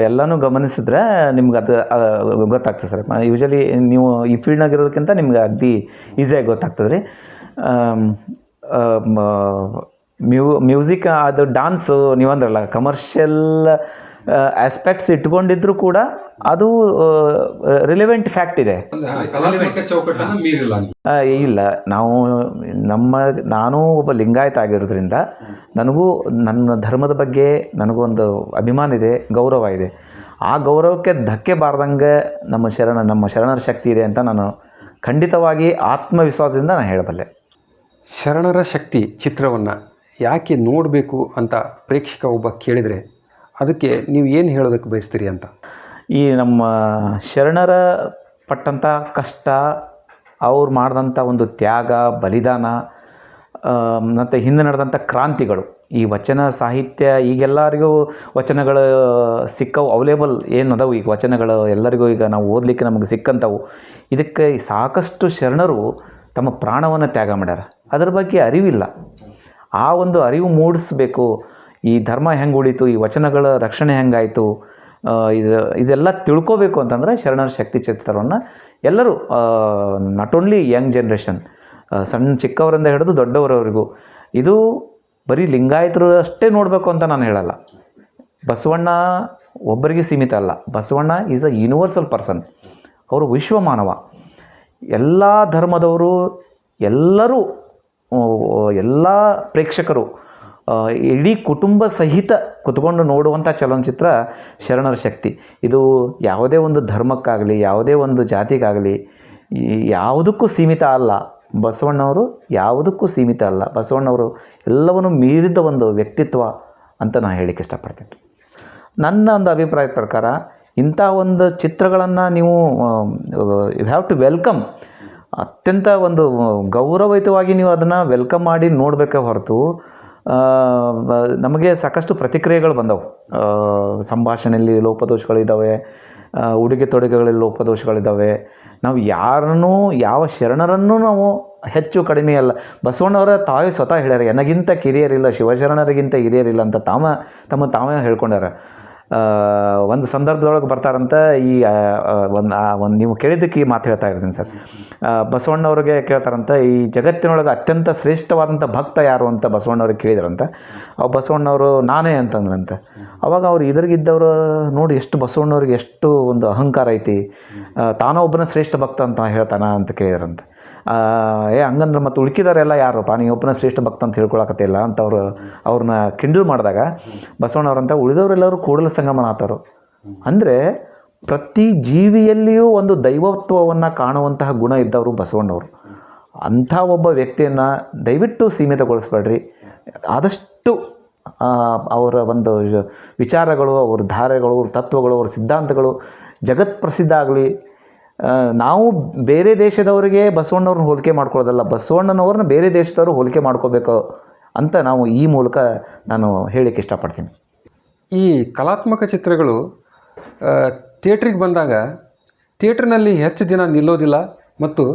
ಎಲ್ಲನೂ ಗಮನಿಸಿದ್ರೆ ನಿಮ್ಗೆ ಅದು ಗೊತ್ತಾಗ್ತದೆ ಸರ್. ಯೂಶಲಿ ನೀವು ಈ ಫೀಲ್ಡ್ನಾಗ ಇರೋದಕ್ಕಿಂತ ನಿಮ್ಗೆ ಅಗ್ದಿ ಈಸಿಯಾಗಿ ಗೊತ್ತಾಗ್ತದೆ ರೀ. ಮ್ಯೂಸಿಕ್ ಅದು ಡಾನ್ಸು ನೀವಂದ್ರಲ್ಲ ಕಮರ್ಷಿಯಲ್ ಆಸ್ಪೆಕ್ಟ್ಸ್ ಇಟ್ಕೊಂಡಿದ್ರು ಕೂಡ ಅದು ರಿಲೆವೆಂಟ್ ಫ್ಯಾಕ್ಟ್ ಇದೆ. ಇಲ್ಲ, ನಾನು ಒಬ್ಬ ಲಿಂಗಾಯತ ಆಗಿರೋದ್ರಿಂದ ನನಗೂ ನನ್ನ ಧರ್ಮದ ಬಗ್ಗೆ ನನಗೂ ಒಂದು ಅಭಿಮಾನ ಇದೆ, ಗೌರವ ಇದೆ. ಆ ಗೌರವಕ್ಕೆ ಧಕ್ಕೆ ಬಾರ್ದಂಗೆ ನಮ್ಮ ಶರಣರ ಶಕ್ತಿ ಇದೆ ಅಂತ ನಾನು ಖಂಡಿತವಾಗಿ ಆತ್ಮವಿಶ್ವಾಸದಿಂದ ನಾನು ಹೇಳಬಲ್ಲೆ. ಶರಣರ ಶಕ್ತಿ ಚಿತ್ರವನ್ನು ಯಾಕೆ ನೋಡಬೇಕು ಅಂತ ಪ್ರೇಕ್ಷಕ ಒಬ್ಬ ಕೇಳಿದರೆ ಅದಕ್ಕೆ ನೀವು ಏನು ಹೇಳೋದಕ್ಕೆ ಬಯಸ್ತೀರಿ ಅಂತ? ಈ ನಮ್ಮ ಶರಣರ ಪಟ್ಟಂಥ ಕಷ್ಟ, ಅವ್ರು ಮಾಡಿದಂಥ ಒಂದು ತ್ಯಾಗ, ಬಲಿದಾನ ಮತ್ತು ಹಿಂದೆ ನಡೆದಂಥ ಕ್ರಾಂತಿಗಳು, ಈ ವಚನ ಸಾಹಿತ್ಯ ಈಗೆಲ್ಲರಿಗೂ ವಚನಗಳು ಸಿಕ್ಕವು, ಅವೈಲೇಬಲ್ ಏನದವು ಈಗ ವಚನಗಳು ಎಲ್ಲರಿಗೂ ಈಗ ನಾವು ಓದಲಿಕ್ಕೆ ನಮಗೆ ಸಿಕ್ಕಂಥವು. ಇದಕ್ಕೆ ಸಾಕಷ್ಟು ಶರಣರು ತಮ್ಮ ಪ್ರಾಣವನ್ನು ತ್ಯಾಗ ಮಾಡ್ಯಾರ. ಅದರ ಬಗ್ಗೆ ಅರಿವಿಲ್ಲ. ಆ ಒಂದು ಅರಿವು ಮೂಡಿಸ್ಬೇಕು. ಈ ಧರ್ಮ ಹೆಂಗೆ ಉಳೀತು, ಈ ವಚನಗಳ ರಕ್ಷಣೆ ಹೆಂಗಾಯಿತು, ಇದೆಲ್ಲ ತಿಳ್ಕೋಬೇಕು ಅಂತಂದರೆ ಶರಣರ ಶಕ್ತಿ ಚಿತ್ರವನ್ನು ಎಲ್ಲರೂ, ನಾಟ್ ಓನ್ಲಿ ಯಂಗ್ ಜನ್ರೇಷನ್, ಸಣ್ಣ ಚಿಕ್ಕವರಿಂದ ಹಿಡಿದು ದೊಡ್ಡವರವರೆಗೂ, ಇದು ಬರೀ ಲಿಂಗಾಯತರು ಅಷ್ಟೇ ನೋಡಬೇಕು ಅಂತ ನಾನು ಹೇಳಲ್ಲ. ಬಸವಣ್ಣ ಒಬ್ಬರಿಗೆ ಸೀಮಿತ ಅಲ್ಲ. Basavanna is a universal person. ಅವರು ವಿಶ್ವ ಮಾನವ. ಎಲ್ಲ ಧರ್ಮದವರು, ಎಲ್ಲರೂ, ಎಲ್ಲ ಪ್ರೇಕ್ಷಕರು, ಇಡೀ ಕುಟುಂಬ ಸಹಿತ ಕುತ್ಕೊಂಡು ನೋಡುವಂಥ ಚಲನಚಿತ್ರ ಶರಣರ ಶಕ್ತಿ. ಇದು ಯಾವುದೇ ಒಂದು ಧರ್ಮಕ್ಕಾಗಲಿ, ಯಾವುದೇ ಒಂದು ಜಾತಿಗಾಗಲಿ, ಯಾವುದಕ್ಕೂ ಸೀಮಿತ ಅಲ್ಲ. ಬಸವಣ್ಣವರು ಯಾವುದಕ್ಕೂ ಸೀಮಿತ ಅಲ್ಲ. ಬಸವಣ್ಣವರು ಎಲ್ಲವನ್ನು ಮೀರಿದ ಒಂದು ವ್ಯಕ್ತಿತ್ವ ಅಂತ ನಾನು ಹೇಳಲಿಕ್ಕೆ ಇಷ್ಟಪಡ್ತೀನಿ. ನನ್ನ ಒಂದು ಅಭಿಪ್ರಾಯದ ಪ್ರಕಾರ ಇಂಥ ಒಂದು ಚಿತ್ರಗಳನ್ನು ನೀವು ಯು ಹ್ಯಾವ್ ಟು ವೆಲ್ಕಮ್. ಅತ್ಯಂತ ಒಂದು ಗೌರವಯುತವಾಗಿ ನೀವು ಅದನ್ನು ವೆಲ್ಕಮ್ ಮಾಡಿ ನೋಡಬೇಕೇ ಹೊರತು, ನಮಗೆ ಸಾಕಷ್ಟು ಪ್ರತಿಕ್ರಿಯೆಗಳು ಬಂದವು. ಸಂಭಾಷಣೆಯಲ್ಲಿ ಲೋಪದೋಷಗಳಿದ್ದಾವೆ, ಉಡುಗೆ ತೊಡುಗೆಗಳಲ್ಲಿ ಲೋಪದೋಷಗಳಿದ್ದಾವೆ. ನಾವು ಯಾರನ್ನೂ, ಯಾವ ಶರಣರನ್ನೂ ನಾವು ಹೆಚ್ಚು ಕಡಿಮೆ ಅಲ್ಲ. ಬಸವಣ್ಣವರ ತಾವೇ ಸ್ವತಃ ಹೇಳ್ಯಾರ, ನನಗಿಂತ ಕಿರಿಯರಿಲ್ಲ, ಶಿವಶರಣರಿಗಿಂತ ಹಿರಿಯರಿಲ್ಲ ಅಂತ ತಾವೇ ಹೇಳ್ಕೊಂಡಾರ. ಒಂದು ಸಂದರ್ಭದೊಳಗೆ ಬರ್ತಾರಂತ, ಈ ಒಂದು ನೀವು ಕೇಳಿದ್ದಕ್ಕೆ ಈ ಮಾತು ಹೇಳ್ತಾ ಇರ್ತೀನಿ ಸರ್. ಬಸವಣ್ಣವ್ರಿಗೆ ಕೇಳ್ತಾರಂತ, ಈ ಜಗತ್ತಿನೊಳಗೆ ಅತ್ಯಂತ ಶ್ರೇಷ್ಠವಾದಂಥ ಭಕ್ತ ಯಾರು ಅಂತ ಬಸವಣ್ಣವ್ರಿಗೆ ಕೇಳಿದ್ರಂತ. ಬಸವಣ್ಣವರು ನಾನೇ ಅಂತಂದ್ರಂತೆ. ಅವಾಗ ಅವ್ರು ಇದ್ರಿಗಿದ್ದವರು ನೋಡಿ ಎಷ್ಟು ಬಸವಣ್ಣವ್ರಿಗೆ ಎಷ್ಟು ಒಂದು ಅಹಂಕಾರ ಐತಿ, ತಾನೋ ಒಬ್ಬನ ಶ್ರೇಷ್ಠ ಭಕ್ತ ಅಂತ ಹೇಳ್ತಾನ ಅಂತ ಕೇಳಿದ್ರಂತೆ. ಹಂಗಂದ್ರೆ ಮತ್ತು ಉಳ್ಕಿದಾರೆಲ್ಲ ಯಾರಪ್ಪ, ನೀವು ಒಬ್ಬನ ಶ್ರೇಷ್ಠ ಭಕ್ತ ಅಂತ ಹೇಳ್ಕೊಳಕತ್ತಿಲ್ಲ ಅಂತ ಅವ್ರನ್ನ ಕಿಂಡಲ್ ಮಾಡಿದಾಗ ಬಸವಣ್ಣವ್ರಂತ ಉಳಿದವರೆಲ್ಲರೂ ಕೂಡಲ ಸಂಗಮನಾಥರು. ಅಂದರೆ ಪ್ರತಿ ಜೀವಿಯಲ್ಲಿಯೂ ಒಂದು ದೈವತ್ವವನ್ನು ಕಾಣುವಂತಹ ಗುಣ ಇದ್ದವರು ಬಸವಣ್ಣವರು. ಅಂಥ ಒಬ್ಬ ವ್ಯಕ್ತಿಯನ್ನು ದಯವಿಟ್ಟು ಸೀಮಿತಗೊಳಿಸ್ಬೇಡ್ರಿ. ಆದಷ್ಟು ಅವರ ಒಂದು ವಿಚಾರಗಳು, ಅವ್ರ ಧಾರೆಗಳು, ಅವ್ರ ತತ್ವಗಳು, ಅವ್ರ ಸಿದ್ಧಾಂತಗಳು ಜಗತ್ ಪ್ರಸಿದ್ಧ ಆಗಲಿ. ನಾವು ಬೇರೆ ದೇಶದವರಿಗೆ ಬಸವಣ್ಣವ್ರನ್ನ ಹೋಲಿಕೆ ಮಾಡ್ಕೊಳ್ಳೋದಲ್ಲ, ಬಸವಣ್ಣನವ್ರನ್ನ ಬೇರೆ ದೇಶದವರು ಹೋಲಿಕೆ ಮಾಡ್ಕೋಬೇಕು ಅಂತ ನಾವು ಈ ಮೂಲಕ ನಾನು ಹೇಳಲಿಕ್ಕೆ ಇಷ್ಟಪಡ್ತೀನಿ. ಈ ಕಲಾತ್ಮಕ ಚಿತ್ರಗಳು ಥಿಯೇಟ್ರಿಗೆ ಬಂದಾಗ ಥಿಯೇಟ್ರಿನಲ್ಲಿ ಹೆಚ್ಚು ದಿನ ನಿಲ್ಲೋದಿಲ್ಲ. ಮತ್ತು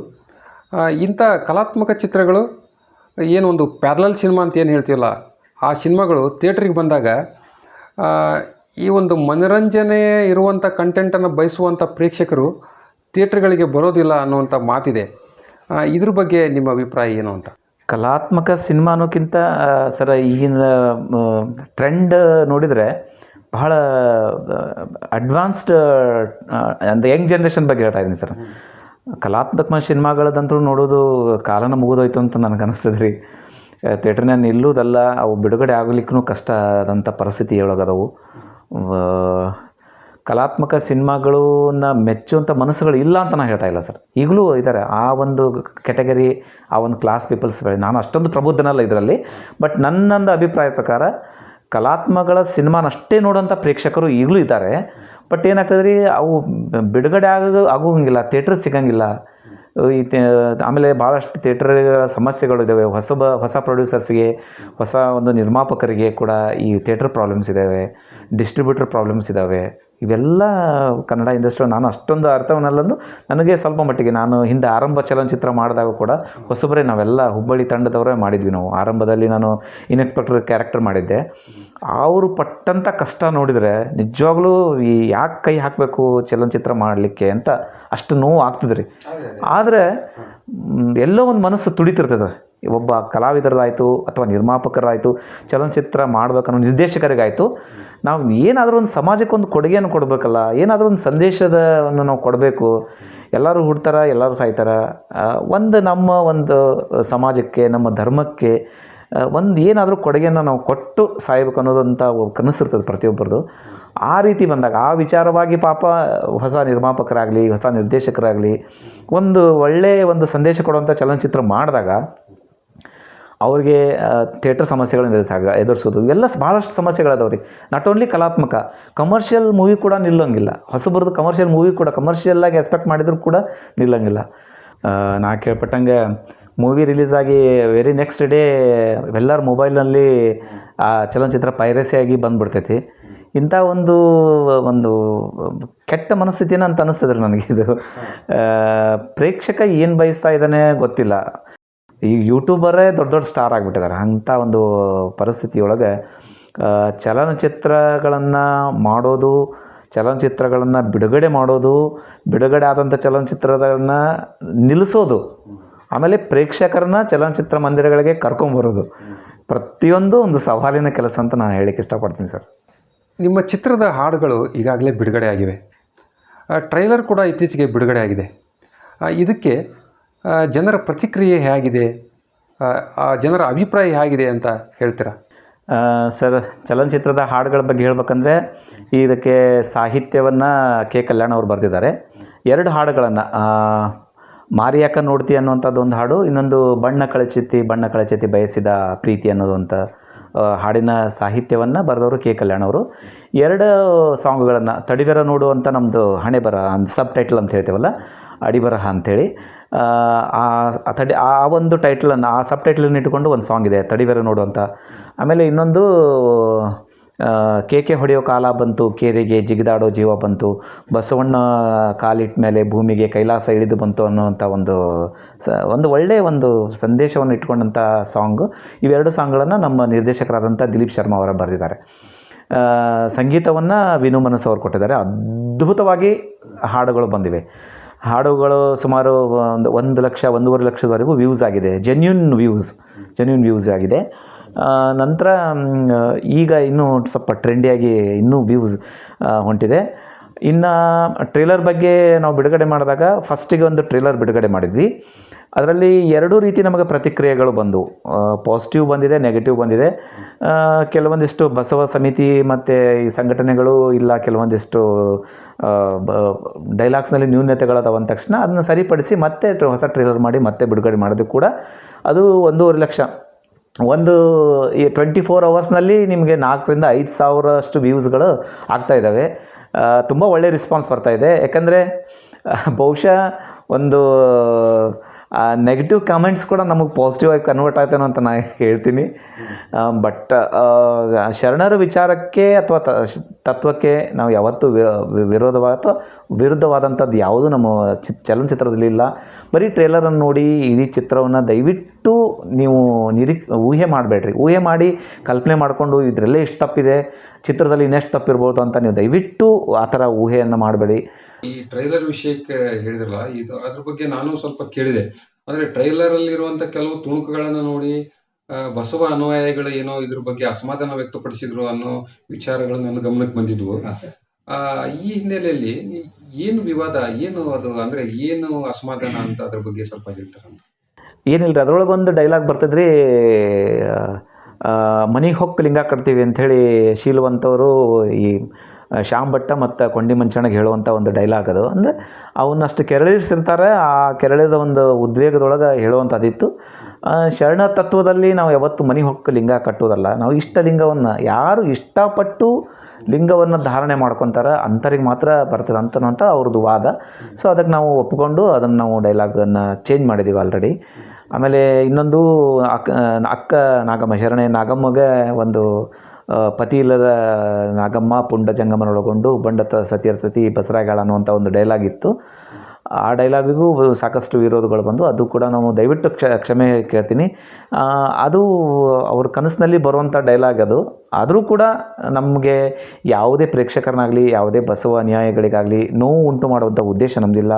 ಇಂಥ ಕಲಾತ್ಮಕ ಚಿತ್ರಗಳು ಏನೊಂದು ಪ್ಯಾರಲಲ್ ಸಿನಿಮಾ ಅಂತ ಏನು ಹೇಳ್ತೀವಲ್ಲ, ಆ ಸಿನಿಮಾಗಳು ಥಿಯೇಟ್ರಿಗೆ ಬಂದಾಗ ಈ ಒಂದು ಮನೋರಂಜನೆ ಇರುವಂಥ ಕಂಟೆಂಟನ್ನು ಬಯಸುವಂಥ ಪ್ರೇಕ್ಷಕರು ಥಿಯೇಟ್ರ್ಗಳಿಗೆ ಬರೋದಿಲ್ಲ ಅನ್ನುವಂಥ ಮಾತಿದೆ. ಇದ್ರ ಬಗ್ಗೆ ನಿಮ್ಮ ಅಭಿಪ್ರಾಯ ಏನು ಅಂತ? ಕಲಾತ್ಮಕ ಸಿನಿಮಾ ಅನ್ನೋಕ್ಕಿಂತ ಸರ್ ಈಗಿನ ಟ್ರೆಂಡ್ ನೋಡಿದರೆ ಬಹಳ ಅಡ್ವಾನ್ಸ್ಡ್ ಅಂದರೆ ಯಂಗ್ ಜನ್ರೇಷನ್ ಬಗ್ಗೆ ಹೇಳ್ತಾ ಇದ್ದೀನಿ ಸರ್. ಕಲಾತ್ಮಕ ಸಿನಿಮಾಗಳದಂತೂ ನೋಡೋದು ಕಾಲನ ಮುಗಿದೋಯ್ತು ಅಂತ ನನಗೆ ಅನಿಸ್ತದೆ ರೀ. ಥಿಯೇಟ್ರ್ನಾಗ ನಿಲ್ಲೋದಲ್ಲ, ಅವು ಬಿಡುಗಡೆ ಆಗಲಿಕ್ಕೂ ಕಷ್ಟ ಆದಂಥ ಪರಿಸ್ಥಿತಿ ಒಳಗದವು. ಕಲಾತ್ಮಕ ಸಿನಿಮಾಗಳನ್ನ ಮೆಚ್ಚುವಂಥ ಮನಸ್ಸುಗಳು ಇಲ್ಲ ಅಂತ ನಾನು ಹೇಳ್ತಾ ಇಲ್ಲ ಸರ್. ಈಗಲೂ ಇದ್ದಾರೆ ಆ ಒಂದು ಕೆಟಗರಿ, ಆ ಒಂದು ಕ್ಲಾಸ್ ಪೀಪಲ್ಸ್. ನಾನು ಅಷ್ಟೊಂದು ಪ್ರಬುದ್ಧನಲ್ಲ ಇದರಲ್ಲಿ. ಬಟ್ ನನ್ನೊಂದು ಅಭಿಪ್ರಾಯ ಪ್ರಕಾರ ಕಲಾತ್ಮಕಗಳ ಸಿನಿಮಾನಷ್ಟೇ ನೋಡೋಂಥ ಪ್ರೇಕ್ಷಕರು ಈಗಲೂ ಇದ್ದಾರೆ. ಬಟ್ ಏನಾಗ್ತದೆ ರೀ, ಅವು ಬಿಡುಗಡೆ ಆಗೋಂಗಿಲ್ಲ, ಥಿಯೇಟ್ರ್ ಸಿಗೋಂಗಿಲ್ಲ. ಆಮೇಲೆ ಭಾಳಷ್ಟು ಥಿಯೇಟ್ರ್ ಸಮಸ್ಯೆಗಳಿದ್ದಾವೆ. ಹೊಸ ಪ್ರೊಡ್ಯೂಸರ್ಸ್ಗೆ, ಹೊಸ ಒಂದು ನಿರ್ಮಾಪಕರಿಗೆ ಕೂಡ ಈ ಥಿಯೇಟ್ರ್ ಪ್ರಾಬ್ಲಮ್ಸ್ ಇದ್ದಾವೆ, ಡಿಸ್ಟ್ರಿಬ್ಯೂಟರ್ ಪ್ರಾಬ್ಲಮ್ಸ್ ಇದ್ದಾವೆ. ಇವೆಲ್ಲ ಕನ್ನಡ ಇಂಡಸ್ಟ್ರಿ ನಾನು ಅಷ್ಟೊಂದು ಅರ್ಥವನ್ನಲ್ಲಂದು ನನಗೆ ಸ್ವಲ್ಪ ಮಟ್ಟಿಗೆ, ನಾನು ಹಿಂದೆ ಆರಂಭ ಚಲನಚಿತ್ರ ಮಾಡಿದಾಗ ಕೂಡ ಹೊಸಬರೇ ನಾವೆಲ್ಲ ಹುಬ್ಬಳ್ಳಿ ತಂಡದವರೇ ಮಾಡಿದ್ವಿ. ನಾವು ಆರಂಭದಲ್ಲಿ ನಾನು ಇನ್ಸ್ಪೆಕ್ಟರ್ ಕ್ಯಾರೆಕ್ಟರ್ ಮಾಡಿದ್ದೆ. ಅವರು ಪಟ್ಟಂಥ ಕಷ್ಟ ನೋಡಿದರೆ ನಿಜವಾಗ್ಲೂ ಈ ಯಾಕೆ ಕೈ ಹಾಕಬೇಕು ಚಲನಚಿತ್ರ ಮಾಡಲಿಕ್ಕೆ ಅಂತ ಅಷ್ಟು ನೋವು ಆಗ್ತದೆ ರೀ. ಆದರೆ ಎಲ್ಲೋ ಒಂದು ಮನಸ್ಸು ತುಡಿತಿರ್ತದೆ. ಒಬ್ಬ ಕಲಾವಿದರದಾಯಿತು ಅಥವಾ ನಿರ್ಮಾಪಕರಾಯಿತು, ಚಲನಚಿತ್ರ ಮಾಡ್ಬೇಕನ್ನೋ ನಿರ್ದೇಶಕರಿಗಾಯಿತು, ನಾವು ಏನಾದರೂ ಒಂದು ಸಮಾಜಕ್ಕೆ ಒಂದು ಕೊಡುಗೆಯನ್ನು ಕೊಡಬೇಕಲ್ಲ, ಏನಾದರೂ ಒಂದು ಸಂದೇಶವನ್ನು ನಾವು ಕೊಡಬೇಕು. ಎಲ್ಲರೂ ಹುಡ್ತಾರೆ, ಎಲ್ಲರೂ ಸಾಯ್ತಾರೆ. ನಮ್ಮ ಒಂದು ಸಮಾಜಕ್ಕೆ, ನಮ್ಮ ಧರ್ಮಕ್ಕೆ ಒಂದು ಏನಾದರೂ ಕೊಡುಗೆಯನ್ನು ನಾವು ಕೊಟ್ಟು ಸಾಯ್ಬೇಕು ಅನ್ನೋದಂಥ ಕನಸಿರ್ತದೆ ಪ್ರತಿಯೊಬ್ಬರದು. ಆ ರೀತಿ ಬಂದಾಗ ಆ ವಿಚಾರವಾಗಿ ಪಾಪ ಹೊಸ ನಿರ್ಮಾಪಕರಾಗಲಿ, ಹೊಸ ನಿರ್ದೇಶಕರಾಗಲಿ ಒಂದು ಒಳ್ಳೆಯ ಒಂದು ಸಂದೇಶ ಕೊಡುವಂಥ ಚಲನಚಿತ್ರ ಮಾಡಿದಾಗ ಅವ್ರಿಗೆ ಥಿಯೇಟರ್ ಸಮಸ್ಯೆಗಳನ್ನ ಎದುರಿಸೋದು ಇವೆಲ್ಲ ಭಾಳಷ್ಟು ಸಮಸ್ಯೆಗಳದಾವೆ ರೀ. ನಾಟ್ ಓನ್ಲಿ ಕಲಾತ್ಮಕ, ಕಮರ್ಷಿಯಲ್ ಮೂವಿ ಕೂಡ ನಿಲ್ಲೋಂಗಿಲ್ಲ. ಹೊಸಬರದು ಕಮರ್ಷಿಯಲ್ ಮೂವಿ ಕೂಡ ಕಮರ್ಷಿಯಲ್ಲಾಗಿ ಎಕ್ಸ್ಪೆಕ್ಟ್ ಮಾಡಿದರೂ ಕೂಡ ನಿಲ್ಲೋಂಗಿಲ್ಲ. ನಾ ಕೇಳ್ಪಟ್ಟಂಗೆ ಮೂವಿ ರಿಲೀಸ್ ಆಗಿ ವೆರಿ ನೆಕ್ಸ್ಟ್ ಡೇ ಎಲ್ಲರ ಮೊಬೈಲ್ನಲ್ಲಿ ಆ ಚಲನಚಿತ್ರ ಪೈರಸಿಯಾಗಿ ಬಂದುಬಿಡ್ತೈತಿ. ಇಂಥ ಒಂದು ಒಂದು ಕೆಟ್ಟ ಮನಸ್ಥಿತಿನ ಅಂತ ಅನ್ನಿಸ್ತದೆ ರೀ ನನಗಿದು. ಪ್ರೇಕ್ಷಕ ಏನು ಬಯಸ್ತಾ ಇದ್ದಾನೆ ಗೊತ್ತಿಲ್ಲ. ಈ ಯೂಟ್ಯೂಬರೇ ದೊಡ್ಡ ದೊಡ್ಡ ಸ್ಟಾರ್ ಆಗಿಬಿಟ್ಟಿದ್ದಾರೆ. ಅಂಥ ಒಂದು ಪರಿಸ್ಥಿತಿಯೊಳಗೆ ಚಲನಚಿತ್ರಗಳನ್ನು ಮಾಡೋದು, ಚಲನಚಿತ್ರಗಳನ್ನು ಬಿಡುಗಡೆ ಮಾಡೋದು, ಬಿಡುಗಡೆ ಆದಂಥ ಚಲನಚಿತ್ರಗಳನ್ನು ನಿಲ್ಲಿಸೋದು, ಆಮೇಲೆ ಪ್ರೇಕ್ಷಕರನ್ನ ಚಲನಚಿತ್ರ ಮಂದಿರಗಳಿಗೆ ಕರ್ಕೊಂಬರೋದು, ಪ್ರತಿಯೊಂದು ಒಂದು ಸವಾಲಿನ ಕೆಲಸ ಅಂತ ನಾನು ಹೇಳಕ್ಕೆ ಇಷ್ಟಪಡ್ತೀನಿ ಸರ್. ನಿಮ್ಮ ಚಿತ್ರದ ಹಾಡುಗಳು ಈಗಾಗಲೇ ಬಿಡುಗಡೆ ಆಗಿವೆ. ಟ್ರೈಲರ್ ಕೂಡ ಇತ್ತೀಚೆಗೆ ಬಿಡುಗಡೆ ಆಗಿದೆ. ಇದಕ್ಕೆ ಜನರ ಪ್ರತಿಕ್ರಿಯೆ ಹೇಗಿದೆ, ಜನರ ಅಭಿಪ್ರಾಯ ಹೇಗಿದೆ ಅಂತ ಹೇಳ್ತೀರಾ? ಸರ್, ಚಲನಚಿತ್ರದ ಹಾಡುಗಳ ಬಗ್ಗೆ ಹೇಳ್ಬೇಕಂದ್ರೆ ಇದಕ್ಕೆ ಸಾಹಿತ್ಯವನ್ನು ಕೆ ಕಲ್ಯಾಣ್ ಅವರು ಬರೆದಿದ್ದಾರೆ. 2 ಹಾಡುಗಳನ್ನು, ಮಾರಿಯಾಕ ನೋಡ್ತಿ ಅನ್ನುವಂಥದ್ದು ಒಂದು ಹಾಡು, ಇನ್ನೊಂದು ಬಣ್ಣ ಕಳಚೆತ್ತಿ ಬಯಸಿದ ಪ್ರೀತಿ ಅನ್ನೋದಂಥ ಹಾಡಿನ ಸಾಹಿತ್ಯವನ್ನು ಬರೆದವರು ಕೆ ಕಲ್ಯಾಣ್ ಅವರು. 2 ಸಾಂಗ್ಗಳನ್ನು, ತಡಿಬೆರ ನೋಡು ಅಂತ ನಮ್ಮದು ಹಣೆ ಬರ ಅಂತ ಸಬ್ ಟೈಟಲ್ ಅಂತ ಹೇಳ್ತೇವಲ್ಲ, ಅಡಿಬರಹ ಅಂಥೇಳಿ, ಆ ಒಂದು ಟೈಟಲನ್ನು, ಆ ಸಬ್ ಟೈಟಲನ್ನು ಇಟ್ಟುಕೊಂಡು ಒಂದು ಸಾಂಗ್ ಇದೆ, ತಡಿಬೆರ ನೋಡು ಅಂತ. ಆಮೇಲೆ ಇನ್ನೊಂದು ಕೇಕೆ ಹೊಡೆಯೋ ಕಾಲ ಬಂತು, ಕೇರಿಗೆ ಜಿಗಿದಾಡೋ ಜೀವ ಬಂತು, ಬಸವಣ್ಣ ಕಾಲಿಟ್ಟ ಮೇಲೆ ಭೂಮಿಗೆ ಕೈಲಾಸ ಇಳಿದು ಬಂತು ಅನ್ನೋವಂಥ ಒಂದು ಒಳ್ಳೆಯ ಒಂದು ಸಂದೇಶವನ್ನು ಇಟ್ಕೊಂಡಂಥ ಸಾಂಗು. ಇವೆರಡು ಸಾಂಗ್ಗಳನ್ನು ನಮ್ಮ ನಿರ್ದೇಶಕರಾದಂಥ ದಿಲೀಪ್ ಶರ್ಮಾ ಅವರು ಬರೆದಿದ್ದಾರೆ. ಸಂಗೀತವನ್ನು ವಿನು ಮನಸ್ ಅವರು ಕೊಟ್ಟಿದ್ದಾರೆ. ಅದ್ಭುತವಾಗಿ ಹಾಡುಗಳು ಬಂದಿವೆ. ಹಾಡುಗಳು ಸುಮಾರು 1 ಲಕ್ಷ 1.5 ಲಕ್ಷದವರೆಗೂ ವ್ಯೂಸ್ ಆಗಿದೆ. ಜೆನ್ಯೂನ್ ವ್ಯೂಸ್ ಆಗಿದೆ. ನಂತರ ಈಗ ಇನ್ನೂ ಸ್ವಲ್ಪ ಟ್ರೆಂಡಿಯಾಗಿ ಇನ್ನೂ ವ್ಯೂಸ್ ಹೊಂಟಿದೆ. ಇನ್ನು ಟ್ರೇಲರ್ ಬಗ್ಗೆ ನಾವು ಬಿಡುಗಡೆ ಮಾಡಿದಾಗ ಫಸ್ಟಿಗೆ ಒಂದು ಟ್ರೇಲರ್ ಬಿಡುಗಡೆ ಮಾಡಿದ್ವಿ. ಅದರಲ್ಲಿ 2 ರೀತಿ ನಮಗೆ ಪ್ರತಿಕ್ರಿಯೆಗಳು ಬಂದವು. ಪಾಸಿಟಿವ್ ಬಂದಿದೆ, ನೆಗೆಟಿವ್ ಬಂದಿದೆ. ಕೆಲವೊಂದಿಷ್ಟು ಬಸವ ಸಮಿತಿ ಮತ್ತು ಈ ಸಂಘಟನೆಗಳು ಇಲ್ಲ, ಕೆಲವೊಂದಿಷ್ಟು ಡೈಲಾಗ್ಸ್ನಲ್ಲಿ ನ್ಯೂನತೆಗಳದಾವ ಅಂದ ತಕ್ಷಣ ಅದನ್ನು ಸರಿಪಡಿಸಿ ಮತ್ತೆ ಹೊಸ ಟ್ರೇಲರ್ ಮಾಡಿ ಮತ್ತೆ ಬಿಡುಗಡೆ ಮಾಡೋದು ಕೂಡ ಅದು 1.5 ಲಕ್ಷ. ಈ 24 ಅವರ್ಸ್ನಲ್ಲಿ ನಿಮಗೆ 4,000 to 5,000 ವ್ಯೂಸ್ಗಳು ಆಗ್ತಾಯಿದ್ದಾವೆ. ತುಂಬ ಒಳ್ಳೆಯ ರೆಸ್ಪಾನ್ಸ್ ಬರ್ತಾಯಿದೆ. ಯಾಕಂದರೆ ಬಹುಶಃ ಒಂದು ನೆಗೆಟಿವ್ ಕಮೆಂಟ್ಸ್ ಕೂಡ ನಮಗೆ ಪಾಸಿಟಿವ್ ಆಗಿ ಕನ್ವರ್ಟ್ ಆಯ್ತೇನೋ ಅಂತ ನಾನು ಹೇಳ್ತೀನಿ. ಬಟ್ ಶರಣರ ವಿಚಾರಕ್ಕೆ ಅಥವಾ ತತ್ವಕ್ಕೆ ನಾವು ಯಾವತ್ತೂ ವಿರುದ್ಧವಾದಂಥದ್ದು ಯಾವುದೂ ನಮ್ಮ ಚಲನಚಿತ್ರದಲ್ಲಿ ಇಲ್ಲ. ಬರೀ ಟ್ರೇಲರನ್ನು ನೋಡಿ ಇಡೀ ಚಿತ್ರವನ್ನು ದಯವಿಟ್ಟು ನೀವು ಊಹೆ ಮಾಡಬೇಡ್ರಿ. ಊಹೆ ಮಾಡಿ ಕಲ್ಪನೆ ಮಾಡಿಕೊಂಡು ಇದರಲ್ಲೇ ಇಷ್ಟು ತಪ್ಪಿದೆ, ಚಿತ್ರದಲ್ಲಿ ಇನ್ನೆಷ್ಟು ತಪ್ಪಿರ್ಬೋದು ಅಂತ ನೀವು ದಯವಿಟ್ಟು ಆ ಥರ ಊಹೆಯನ್ನು ಮಾಡಬೇಡಿ. ಈ ಟ್ರೈಲರ್ ವಿಷಯಕ್ಕೆ ಹೇಳಿದ್ರಲ್ಲ, ಅದ್ರ ಬಗ್ಗೆ ನಾನು ಸ್ವಲ್ಪ ಕೇಳಿದೆ. ಅಂದ್ರೆ ಟ್ರೈಲರ್ ಅಲ್ಲಿರುವಂತ ಕೆಲವು ತುಣುಕುಗಳನ್ನು ನೋಡಿ ಬಸವ ಅನುಯಾಯಿಗಳು ಏನೋ ಇದ್ರ ಬಗ್ಗೆ ಅಸಮಾಧಾನ ವ್ಯಕ್ತಪಡಿಸಿದ್ರು ಅನ್ನೋ ವಿಚಾರಗಳು ನನ್ನ ಗಮನಕ್ಕೆ ಬಂದಿದ್ವು. ಈ ಹಿನ್ನೆಲೆಯಲ್ಲಿ ಏನು ವಿವಾದ, ಏನು ಅದು ಅಂದ್ರೆ ಏನು ಅಸಮಾಧಾನ ಅಂತ ಅದ್ರ ಬಗ್ಗೆ ಸ್ವಲ್ಪ ಹೇಳ್ತಾರೆ? ಏನಿಲ್ಲ, ಅದರೊಳಗೊಂದು ಡೈಲಾಗ್ ಬರ್ತದ್ರಿ, ಮನೆಗೆ ಹೊಕ್ಕ ಲಿಂಗ ಕಟ್ತೀವಿ ಅಂಥೇಳಿ ಶೀಲವಂತವರು ಈ ಶ್ಯಾಮ್ ಭಟ್ಟ ಮತ್ತು ಕೊಂಡಿ ಮಂಚಣ್ಣಗೆ ಹೇಳುವಂಥ ಒಂದು ಡೈಲಾಗ್ ಅದು. ಅಂದರೆ ಅವನ್ನಷ್ಟು ಕೆರಳಿಸಿರ್ತಾರೆ. ಆ ಕೆರಳಿದ ಒಂದು ಉದ್ವೇಗದೊಳಗೆ ಹೇಳುವಂಥದ್ದಿತ್ತು. ಶರಣ ತತ್ವದಲ್ಲಿ ನಾವು ಯಾವತ್ತು ಮನೆ ಹೊಕ್ಕ ಲಿಂಗ ಕಟ್ಟೋದಲ್ಲ, ನಾವು ಲಿಂಗವನ್ನು ಯಾರು ಇಷ್ಟಪಟ್ಟು ಲಿಂಗವನ್ನು ಧಾರಣೆ ಮಾಡ್ಕೊತಾರೆ ಅಂಥವ್ರಿಗೆ ಮಾತ್ರ ಬರ್ತದೆ ಅಂತ ಅವ್ರದ್ದು ವಾದ. ಸೊ ಅದಕ್ಕೆ ನಾವು ಒಪ್ಪಿಕೊಂಡು ಅದನ್ನು ನಾವು ಡೈಲಾಗನ್ನು ಚೇಂಜ್ ಮಾಡಿದ್ದೀವಿ ಆಲ್ರೆಡಿ. ಆಮೇಲೆ ಇನ್ನೊಂದು ಅಕ್ಕ ನಾಗಮ್ಮ, ಶರಣೆ ನಾಗಮ್ಮಗೆ ಒಂದು ಪತಿ ಇಲ್ಲದ ನಾಗಮ್ಮ ಪುಂಡ ಜಂಗಮನೊಳಗೊಂಡು ಬಂಡತ ಸತಿ ಬಸರಾಗಾಳ ಅನ್ನುವಂಥ ಒಂದು ಡೈಲಾಗ್ ಇತ್ತು. ಆ ಡೈಲಾಗಿಗೂ ಸಾಕಷ್ಟು ವಿರೋಧಗಳು ಬಂದು ಅದು ಕೂಡ ನಾವು ದಯವಿಟ್ಟು ಕ್ಷಮೆ ಕೇಳ್ತೀನಿ. ಅದು ಅವ್ರ ಕನಸಿನಲ್ಲಿ ಬರುವಂಥ ಡೈಲಾಗ್ ಅದು. ಆದರೂ ಕೂಡ ನಮಗೆ ಯಾವುದೇ ಪ್ರೇಕ್ಷಕರನ್ನಾಗಲಿ ಯಾವುದೇ ಬಸವ ಅನುಯಾಯಿಗಳಿಗಾಗಲಿ ನೋವು ಉಂಟು ಮಾಡುವಂಥ ಉದ್ದೇಶ ನಮ್ಮದಿಲ್ಲ.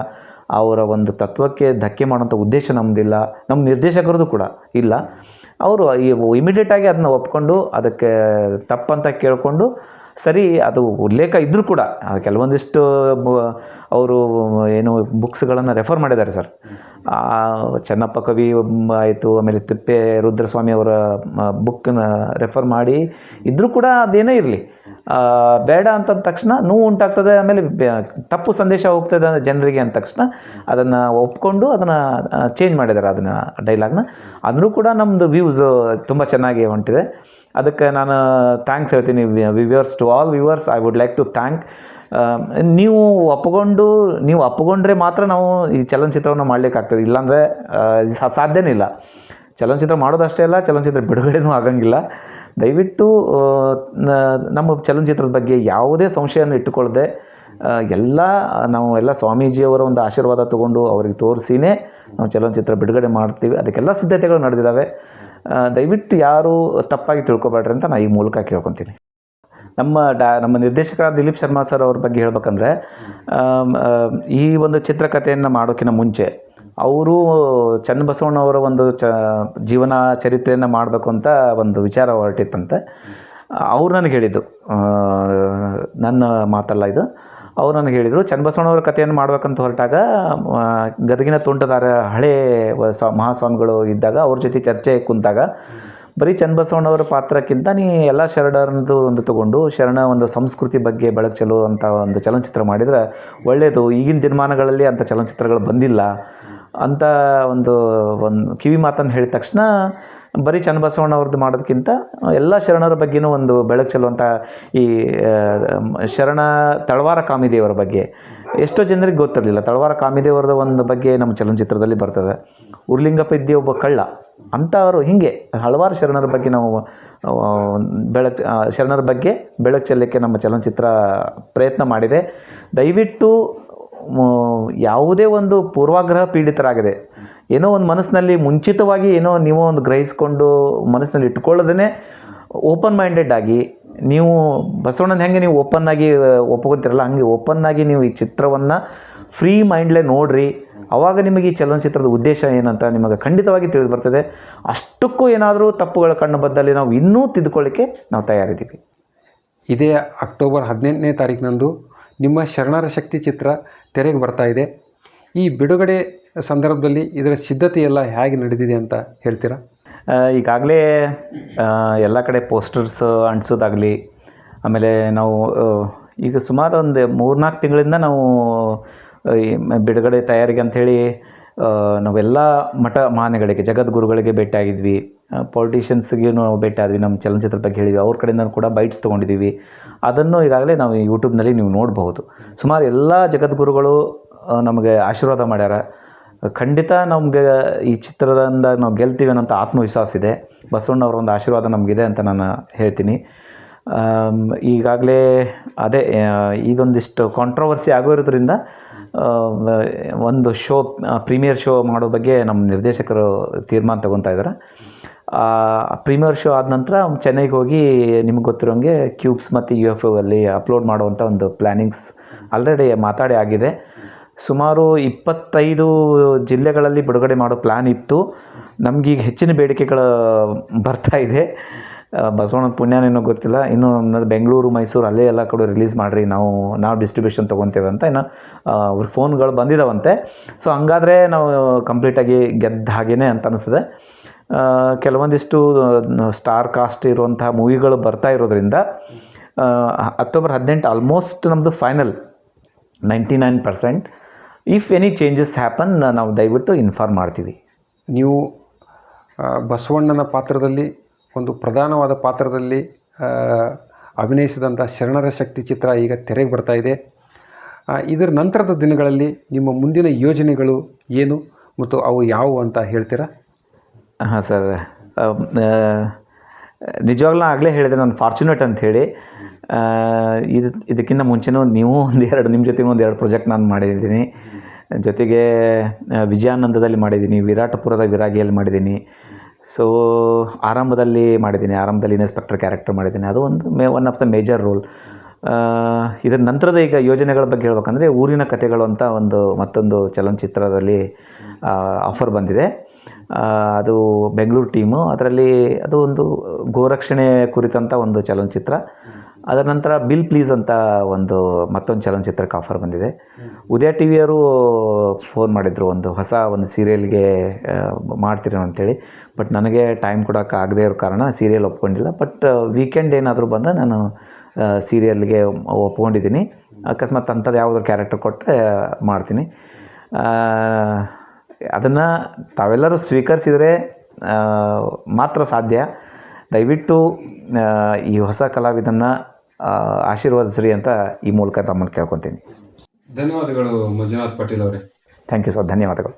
ಅವರ ಒಂದು ತತ್ವಕ್ಕೆ ಧಕ್ಕೆ ಮಾಡುವಂಥ ಉದ್ದೇಶ ನಮ್ಮದಿಲ್ಲ, ನಮ್ಮ ನಿರ್ದೇಶಕರದ್ದು ಕೂಡ ಇಲ್ಲ. ಅವರು ಇಮಿಡಿಯೇಟಾಗಿ ಅದನ್ನ ಒಪ್ಕೊಂಡು ಅದಕ್ಕೆ ತಪ್ಪಂತ ಕೇಳಿಕೊಂಡು ಸರಿ ಅದು ಉಲ್ಲೇಖ ಇದ್ದರೂ ಕೂಡ ಕೆಲವೊಂದಿಷ್ಟು ಅವರು ಏನು ಬುಕ್ಸ್ಗಳನ್ನು ರೆಫರ್ ಮಾಡಿದ್ದಾರೆ ಸರ್. ಚೆನ್ನಪ್ಪ ಕವಿ ಆಯಿತು, ಆಮೇಲೆ ತಿಪ್ಪೆ ರುದ್ರಸ್ವಾಮಿ ಅವರ ಬುಕ್ಕನ್ನ ರೆಫರ್ ಮಾಡಿ ಇದ್ದರೂ ಕೂಡ ಅದೇನೇ ಇರಲಿ, ಬೇಡ ಅಂತಂದ ತಕ್ಷಣ ನೋವು ಉಂಟಾಗ್ತದೆ, ಆಮೇಲೆ ತಪ್ಪು ಸಂದೇಶ ಹೋಗ್ತದೆ ಜನರಿಗೆ ಅಂದ ತಕ್ಷಣ ಅದನ್ನು ಒಪ್ಕೊಂಡು ಅದನ್ನು ಚೇಂಜ್ ಮಾಡಿದ್ದಾರೆ ಅದನ್ನು ಡೈಲಾಗ್ನ. ಅದನ್ನು ಕೂಡ ನಮ್ಮದು ವ್ಯೂಸ್ ತುಂಬ ಚೆನ್ನಾಗಿ ಹೊಂಟಿದೆ. ಅದಕ್ಕೆ ನಾನು ಥ್ಯಾಂಕ್ಸ್ ಹೇಳ್ತೀನಿ viewers, to all viewers I would like to thank. ನೀವು ಒಪ್ಪಿಕೊಂಡ್ರೆ ಮಾತ್ರ ನಾವು ಈ ಚಲನಚಿತ್ರವನ್ನು ಮಾಡಲಿಕ್ಕಾಗ್ತದೆ, ಇಲ್ಲಾಂದರೆ ಸಾಧ್ಯನೇ ಇಲ್ಲ. ಚಲನಚಿತ್ರ ಮಾಡೋದಷ್ಟೇ ಅಲ್ಲ, ಚಲನಚಿತ್ರ ಬಿಡುಗಡೆನೂ ಆಗಂಗಿಲ್ಲ. ದಯವಿಟ್ಟು ನಮ್ಮ ಚಲನಚಿತ್ರದ ಬಗ್ಗೆ ಯಾವುದೇ ಸಂಶಯವನ್ನು ಇಟ್ಟುಕೊಳ್ಳದೆ ನಾವು ಸ್ವಾಮೀಜಿಯವರ ಒಂದು ಆಶೀರ್ವಾದ ತೊಗೊಂಡು ಅವ್ರಿಗೆ ತೋರಿಸಿನೇ ನಾವು ಚಲನಚಿತ್ರ ಬಿಡುಗಡೆ ಮಾಡ್ತೀವಿ. ಅದಕ್ಕೆಲ್ಲ ಸಿದ್ಧತೆಗಳು ನಡೆದಿದ್ದಾವೆ. ದಯವಿಟ್ಟು ಯಾರು ತಪ್ಪಾಗಿ ತಿಳ್ಕೊಬೇಡ್ರಿ ಅಂತ ನಾನು ಈ ಮೂಲಕ ಕೇಳ್ಕೊತೀನಿ. ನಮ್ಮ ನಿರ್ದೇಶಕರಾದ ದಿಲೀಪ್ ಶರ್ಮಾ ಸರ್ ಅವ್ರ ಬಗ್ಗೆ ಹೇಳ್ಬೇಕಂದ್ರೆ, ಈ ಒಂದು ಚಿತ್ರಕಥೆಯನ್ನು ಮಾಡೋಕ್ಕಿಂತ ಮುಂಚೆ ಅವರು ಚನ್ನಬಸವಣ್ಣವರ ಒಂದು ಜೀವನ ಚರಿತ್ರೆಯನ್ನು ಮಾಡಬೇಕು ಅಂತ ಒಂದು ವಿಚಾರ ಹೊರಟಿತ್ತಂತೆ. ಅವ್ರು ನನಗೆ ಹೇಳಿದ್ದು, ನನ್ನ ಮಾತಲ್ಲ ಇದು, ಅವ್ರು ನನಗೆ ಹೇಳಿದರು, ಚನ್ನಬಸವಣ್ಣವ್ರ ಕಥೆಯನ್ನು ಮಾಡ್ಬೇಕಂತ ಹೊರಟಾಗ ಗದಗಿನ ತೋಂಟದಾರ ಹಳೇ ಮಹಾಸ್ವಾಮಿಗಳು ಇದ್ದಾಗ ಅವ್ರ ಜೊತೆ ಚರ್ಚೆ ಕುಂತಾಗ ಬರೀ ಚನ್ನಬಸವಣ್ಣವರ ಪಾತ್ರಕ್ಕಿಂತ ನೀ ಎಲ್ಲ ಶರಣರದ್ದು ಒಂದು ತೊಗೊಂಡು ಶರಣ ಒಂದು ಸಂಸ್ಕೃತಿ ಬಗ್ಗೆ ಬೆಳಕು ಚೆಲ್ಲುವಂಥ ಒಂದು ಚಲನಚಿತ್ರ ಮಾಡಿದರೆ ಒಳ್ಳೆಯದು. ಈಗಿನ ದಿನಮಾನಗಳಲ್ಲಿ ಅಂಥ ಚಲನಚಿತ್ರಗಳು ಬಂದಿಲ್ಲ ಅಂತ ಒಂದು ಕಿವಿ ಮಾತನ್ನು ಹೇಳಿದ ತಕ್ಷಣ ಬರೀ ಚನ್ನಬಸವಣ್ಣವ್ರದ್ದು ಮಾಡೋದಕ್ಕಿಂತ ಎಲ್ಲ ಶರಣರ ಬಗ್ಗೆನೂ ಒಂದು ಬೆಳಕು ಚೆಲ್ಲುವಂಥ ಈ ಶರಣ ತಳವಾರ ಕಾಮಿದೇವರ ಬಗ್ಗೆ ಎಷ್ಟೋ ಜನರಿಗೆ ಗೊತ್ತಿರಲಿಲ್ಲ. ತಳವಾರ ಕಾಮಿದೇವರದ ಒಂದು ಬಗ್ಗೆ ನಮ್ಮ ಚಲನಚಿತ್ರದಲ್ಲಿ ಬರ್ತದೆ. ಉರ್ಲಿಂಗಪ್ಪ ಇದ್ದೇ ಒಬ್ಬ ಕಳ್ಳ ಅಂಥವರು, ಹೀಗೆ ಹಲವಾರು ಶರಣರ ಬಗ್ಗೆ ನಾವು ಶರಣರ ಬಗ್ಗೆ ಬೆಳಕು ಚೆಲ್ಲಕ್ಕೆ ನಮ್ಮ ಚಲನಚಿತ್ರ ಪ್ರಯತ್ನ ಮಾಡಿದೆ. ದಯವಿಟ್ಟು ಯಾವುದೇ ಒಂದು ಪೂರ್ವಾಗ್ರಹ ಪೀಡಿತರಾಗಿದೆ, ಏನೋ ಒಂದು ಮನಸ್ಸಿನಲ್ಲಿ ಮುಂಚಿತವಾಗಿ ಏನೋ ನೀವು ಒಂದು ಗ್ರಹಿಸ್ಕೊಂಡು ಮನಸ್ಸಿನಲ್ಲಿ ಇಟ್ಕೊಳ್ಳೋದೇ ಓಪನ್ ಮೈಂಡೆಡ್ ಆಗಿ, ನೀವು ಬಸವಣ್ಣನ ಹೆಂಗೆ ನೀವು ಓಪನ್ನಾಗಿ ಒಪ್ಕೊತಿರಲ್ಲ ಹಂಗೆ ಓಪನ್ನಾಗಿ ನೀವು ಈ ಚಿತ್ರವನ್ನು ಫ್ರೀ ಮೈಂಡ್ಲೇ ನೋಡಿರಿ. ಆವಾಗ ನಿಮಗೆ ಈ ಚಲನಚಿತ್ರದ ಉದ್ದೇಶ ಏನಂತ ನಿಮಗೆ ಖಂಡಿತವಾಗಿ ತಿಳಿದು ಬರ್ತದೆ. ಅಷ್ಟಕ್ಕೂ ಏನಾದರೂ ತಪ್ಪುಗಳ ಕಂಡು ಬಂದಲ್ಲಿ ನಾವು ಇನ್ನೂ ತಿದ್ದುಕೊಳ್ಳಿಕ್ಕೆ ನಾವು ತಯಾರಿದ್ದೀವಿ. ಇದೇ ಅಕ್ಟೋಬರ್ 18ನೇ ತಾರೀಕಿನಂದು ನಿಮ್ಮ ಶರಣರ ಶಕ್ತಿ ಚಿತ್ರ ತೆರೆಗೆ ಬರ್ತಾ ಇದೆ. ಈ ಬಿಡುಗಡೆ ಸಂದರ್ಭದಲ್ಲಿ ಇದರ ಸಿದ್ಧತೆ ಎಲ್ಲ ಹೇಗೆ ನಡೆದಿದೆ ಅಂತ ಹೇಳ್ತೀರಾ? ಈಗಾಗಲೇ ಎಲ್ಲ ಕಡೆ ಪೋಸ್ಟರ್ಸ್ ಅಂಟಿಸೋದಾಗಲಿ, ಆಮೇಲೆ ನಾವು ಈಗ ಸುಮಾರು ಒಂದು 3-4 ತಿಂಗಳಿಂದ ನಾವು ಈ ಬಿಡುಗಡೆ ತಯಾರಿಗೆ ಅಂಥೇಳಿ ನಾವೆಲ್ಲ ಮಠ ಮಾನೆಗಳಿಗೆ ಜಗದ್ಗುರುಗಳಿಗೆ ಭೇಟಿಯಾಗಿದ್ವಿ, ಪೊಲಿಟಿಷಿಯನ್ಸ್ಗೆ ನಾವು ಭೇಟಿಯಾದ್ವಿ, ನಮ್ಮ ಚಲನಚಿತ್ರ ಬಗ್ಗೆ ಹೇಳಿದ್ವಿ, ಅವ್ರ ಕಡೆಯಿಂದ ಕೂಡ ಬೈಟ್ಸ್ ತೊಗೊಂಡಿದ್ದೀವಿ. ಅದನ್ನು ಈಗಾಗಲೇ ನಾವು ಯೂಟ್ಯೂಬ್ನಲ್ಲಿ ನೀವು ನೋಡಬಹುದು. ಸುಮಾರು ಎಲ್ಲ ಜಗದ್ಗುರುಗಳು ನಮಗೆ ಆಶೀರ್ವಾದ ಮಾಡ್ಯಾರ. ಖಂಡಿತ ನಮಗೆ ಈ ಚಿತ್ರದಿಂದ ನಾವು ಗೆಲ್ತೀವಿ ಅನ್ನೋಂಥ ಆತ್ಮವಿಶ್ವಾಸ ಇದೆ. ಬಸವಣ್ಣವ್ರ ಒಂದು ಆಶೀರ್ವಾದ ನಮಗಿದೆ ಅಂತ ನಾನು ಹೇಳ್ತೀನಿ. ಈಗಾಗಲೇ ಅದೇ ಇದೊಂದಿಷ್ಟು ಕಾಂಟ್ರವರ್ಸಿ ಆಗೋರೋದ್ರಿಂದ ಒಂದು ಪ್ರೀಮಿಯರ್ ಶೋ ಮಾಡೋ ಬಗ್ಗೆ ನಮ್ಮ ನಿರ್ದೇಶಕರು ತೀರ್ಮಾನ ತಗೊತಾ ಇದ್ದಾರೆ. ಪ್ರೀಮಿಯರ್ ಶೋ ಆದ ನಂತರ ಚೆನ್ನೈಗೆ ಹೋಗಿ ನಿಮ್ಗೆ ಗೊತ್ತಿರೋಂಗೆ ಕ್ಯೂಬ್ಸ್ ಮತ್ತು UFO ಅಲ್ಲಿ ಅಪ್ಲೋಡ್ ಮಾಡುವಂಥ ಒಂದು ಪ್ಲ್ಯಾನಿಂಗ್ಸ್ ಆಲ್ರೆಡಿ ಮಾತಾಡಿ ಆಗಿದೆ. ಸುಮಾರು 25 ಜಿಲ್ಲೆಗಳಲ್ಲಿ ಬಿಡುಗಡೆ ಮಾಡೋ ಪ್ಲ್ಯಾನ್ ಇತ್ತು. ನಮಗೀಗ ಹೆಚ್ಚಿನ ಬೇಡಿಕೆಗಳು ಬರ್ತಾ ಇದೆ. ಬಸವಣ್ಣನ ಪುಣ್ಯನೇನೋ ಗೊತ್ತಿಲ್ಲ, ಇನ್ನು ಬೆಂಗಳೂರು ಮೈಸೂರು ಅಲ್ಲೇ ಎಲ್ಲ ಕಡೆ ರಿಲೀಸ್ ಮಾಡಿರಿ, ನಾವು ಡಿಸ್ಟ್ರಿಬ್ಯೂಷನ್ ತೊಗೊತೇವೆ ಅಂತ ಇನ್ನು ಅವ್ರಿಗೆ ಫೋನ್ಗಳು ಬಂದಿದ್ದಾವಂತೆ. ಸೊ ಹಂಗಾದರೆ ನಾವು ಕಂಪ್ಲೀಟಾಗಿ ಗೆದ್ದ ಹಾಗೇ ಅಂತ ಅನಿಸ್ತದೆ. ಕೆಲವೊಂದಿಷ್ಟು ಸ್ಟಾರ್ ಕಾಸ್ಟ್ ಇರುವಂಥ ಮೂವಿಗಳು ಬರ್ತಾ ಇರೋದ್ರಿಂದ ಅಕ್ಟೋಬರ್ 18 ಆಲ್ಮೋಸ್ಟ್ ನಮ್ಮದು final 99%. If any changes happen ನಾವು ದಯವಿಟ್ಟು ಇನ್ಫಾರ್ಮ್ ಮಾಡ್ತೀವಿ. ನೀವು ಬಸವಣ್ಣನ ಪಾತ್ರದಲ್ಲಿ ಒಂದು ಪ್ರಧಾನವಾದ ಪಾತ್ರದಲ್ಲಿ ಅಭಿನಯಿಸಿದಂಥ ಶರಣರ ಶಕ್ತಿ ಚಿತ್ರ ಈಗ ತೆರೆಗೆ ಬರ್ತಾ ಇದೆ. ಇದರ ನಂತರದ ದಿನಗಳಲ್ಲಿ ನಿಮ್ಮ ಮುಂದಿನ ಯೋಜನೆಗಳು ಏನು ಮತ್ತು ಅವು ಯಾವುವು ಅಂತ ಹೇಳ್ತೀರಾ? ಹಾಂ ಸರ್, ನಿಜವಾಗ್ಲೂ ಆಗಲೇ ಹೇಳಿದೆ ನಾನು ಫಾರ್ಚುನೇಟ್ ಅಂಥೇಳಿ. ಇದಕ್ಕಿಂತ ಮುಂಚೆನೂ ನೀವು ನಿಮ್ಮ ಜೊತೆಗೆ 2 ಪ್ರಾಜೆಕ್ಟ್ ನಾನು ಮಾಡಿದ್ದೀನಿ. ಜೊತೆಗೆ ವಿಜಯಾನಂದದಲ್ಲಿ ಮಾಡಿದ್ದೀನಿ, ವಿರಾಟಪುರದ ವಿರಾಗಿಯಲ್ಲಿ ಮಾಡಿದ್ದೀನಿ. ಸೊ ಆರಂಭದಲ್ಲಿ ಇನ್ಸ್ಪೆಕ್ಟರ್ ಕ್ಯಾರೆಕ್ಟರ್ ಮಾಡಿದ್ದೀನಿ. ಅದು one of the major role. ಇದರ ನಂತರದ ಈಗ ಯೋಜನೆಗಳ ಬಗ್ಗೆ ಹೇಳ್ಬೇಕಂದ್ರೆ ಊರಿನ ಕಥೆಗಳು ಅಂತ ಮತ್ತೊಂದು ಚಲನಚಿತ್ರದಲ್ಲಿ ಆಫರ್ ಬಂದಿದೆ. ಅದು ಬೆಂಗಳೂರು ಟೀಮು, ಅದರಲ್ಲಿ ಅದು ಒಂದು ಗೋರಕ್ಷಣೆ ಕುರಿತಂಥ ಒಂದು ಚಲನಚಿತ್ರ. ಅದರ ನಂತರ ಬಿಲ್ ಪ್ಲೀಸ್ ಅಂತ ಮತ್ತೊಂದು ಚಲನಚಿತ್ರಕ್ಕೆ ಆಫರ್ ಬಂದಿದೆ. ಉದಯ ಟಿ ವಿಯವರು ಫೋನ್ ಮಾಡಿದರು, ಒಂದು ಸೀರಿಯಲ್ಗೆ ಮಾಡ್ತೀರಿ ಅಂತೇಳಿ. ಬಟ್ ನನಗೆ ಟೈಮ್ ಕೊಡೋಕೆ ಆಗದೇ ಇರೋ ಕಾರಣ ಸೀರಿಯಲ್ ಒಪ್ಕೊಂಡಿಲ್ಲ. ಬಟ್ ವೀಕೆಂಡ್ ಏನಾದರೂ ಬಂದರೆ ನಾನು ಸೀರಿಯಲ್ಗೆ ಒಪ್ಕೊಂಡಿದ್ದೀನಿ. ಅಕಸ್ಮಾತ್ ಅಂಥದ್ದು ಯಾವುದೋ ಕ್ಯಾರೆಕ್ಟರ್ ಕೊಟ್ಟರೆ ಮಾಡ್ತೀನಿ. ಅದನ್ನು ತಾವೆಲ್ಲರೂ ಸ್ವೀಕರಿಸಿದರೆ ಮಾತ್ರ ಸಾಧ್ಯ. ದಯವಿಟ್ಟು ಈ ಹೊಸ ಕಲಾವಿದನ್ನು ಆಶೀರ್ವದಿಸ್ರಿ ಅಂತ ಈ ಮೂಲಕ ತಮ್ಮನ್ನು ಕೇಳ್ಕೊತೀನಿ. ಧನ್ಯವಾದಗಳು ಮಂಜುನಾಥ್ ಪಾಟೀಲ್ ಅವರೇ. ಥ್ಯಾಂಕ್ ಯು ಸರ್, ಧನ್ಯವಾದಗಳು.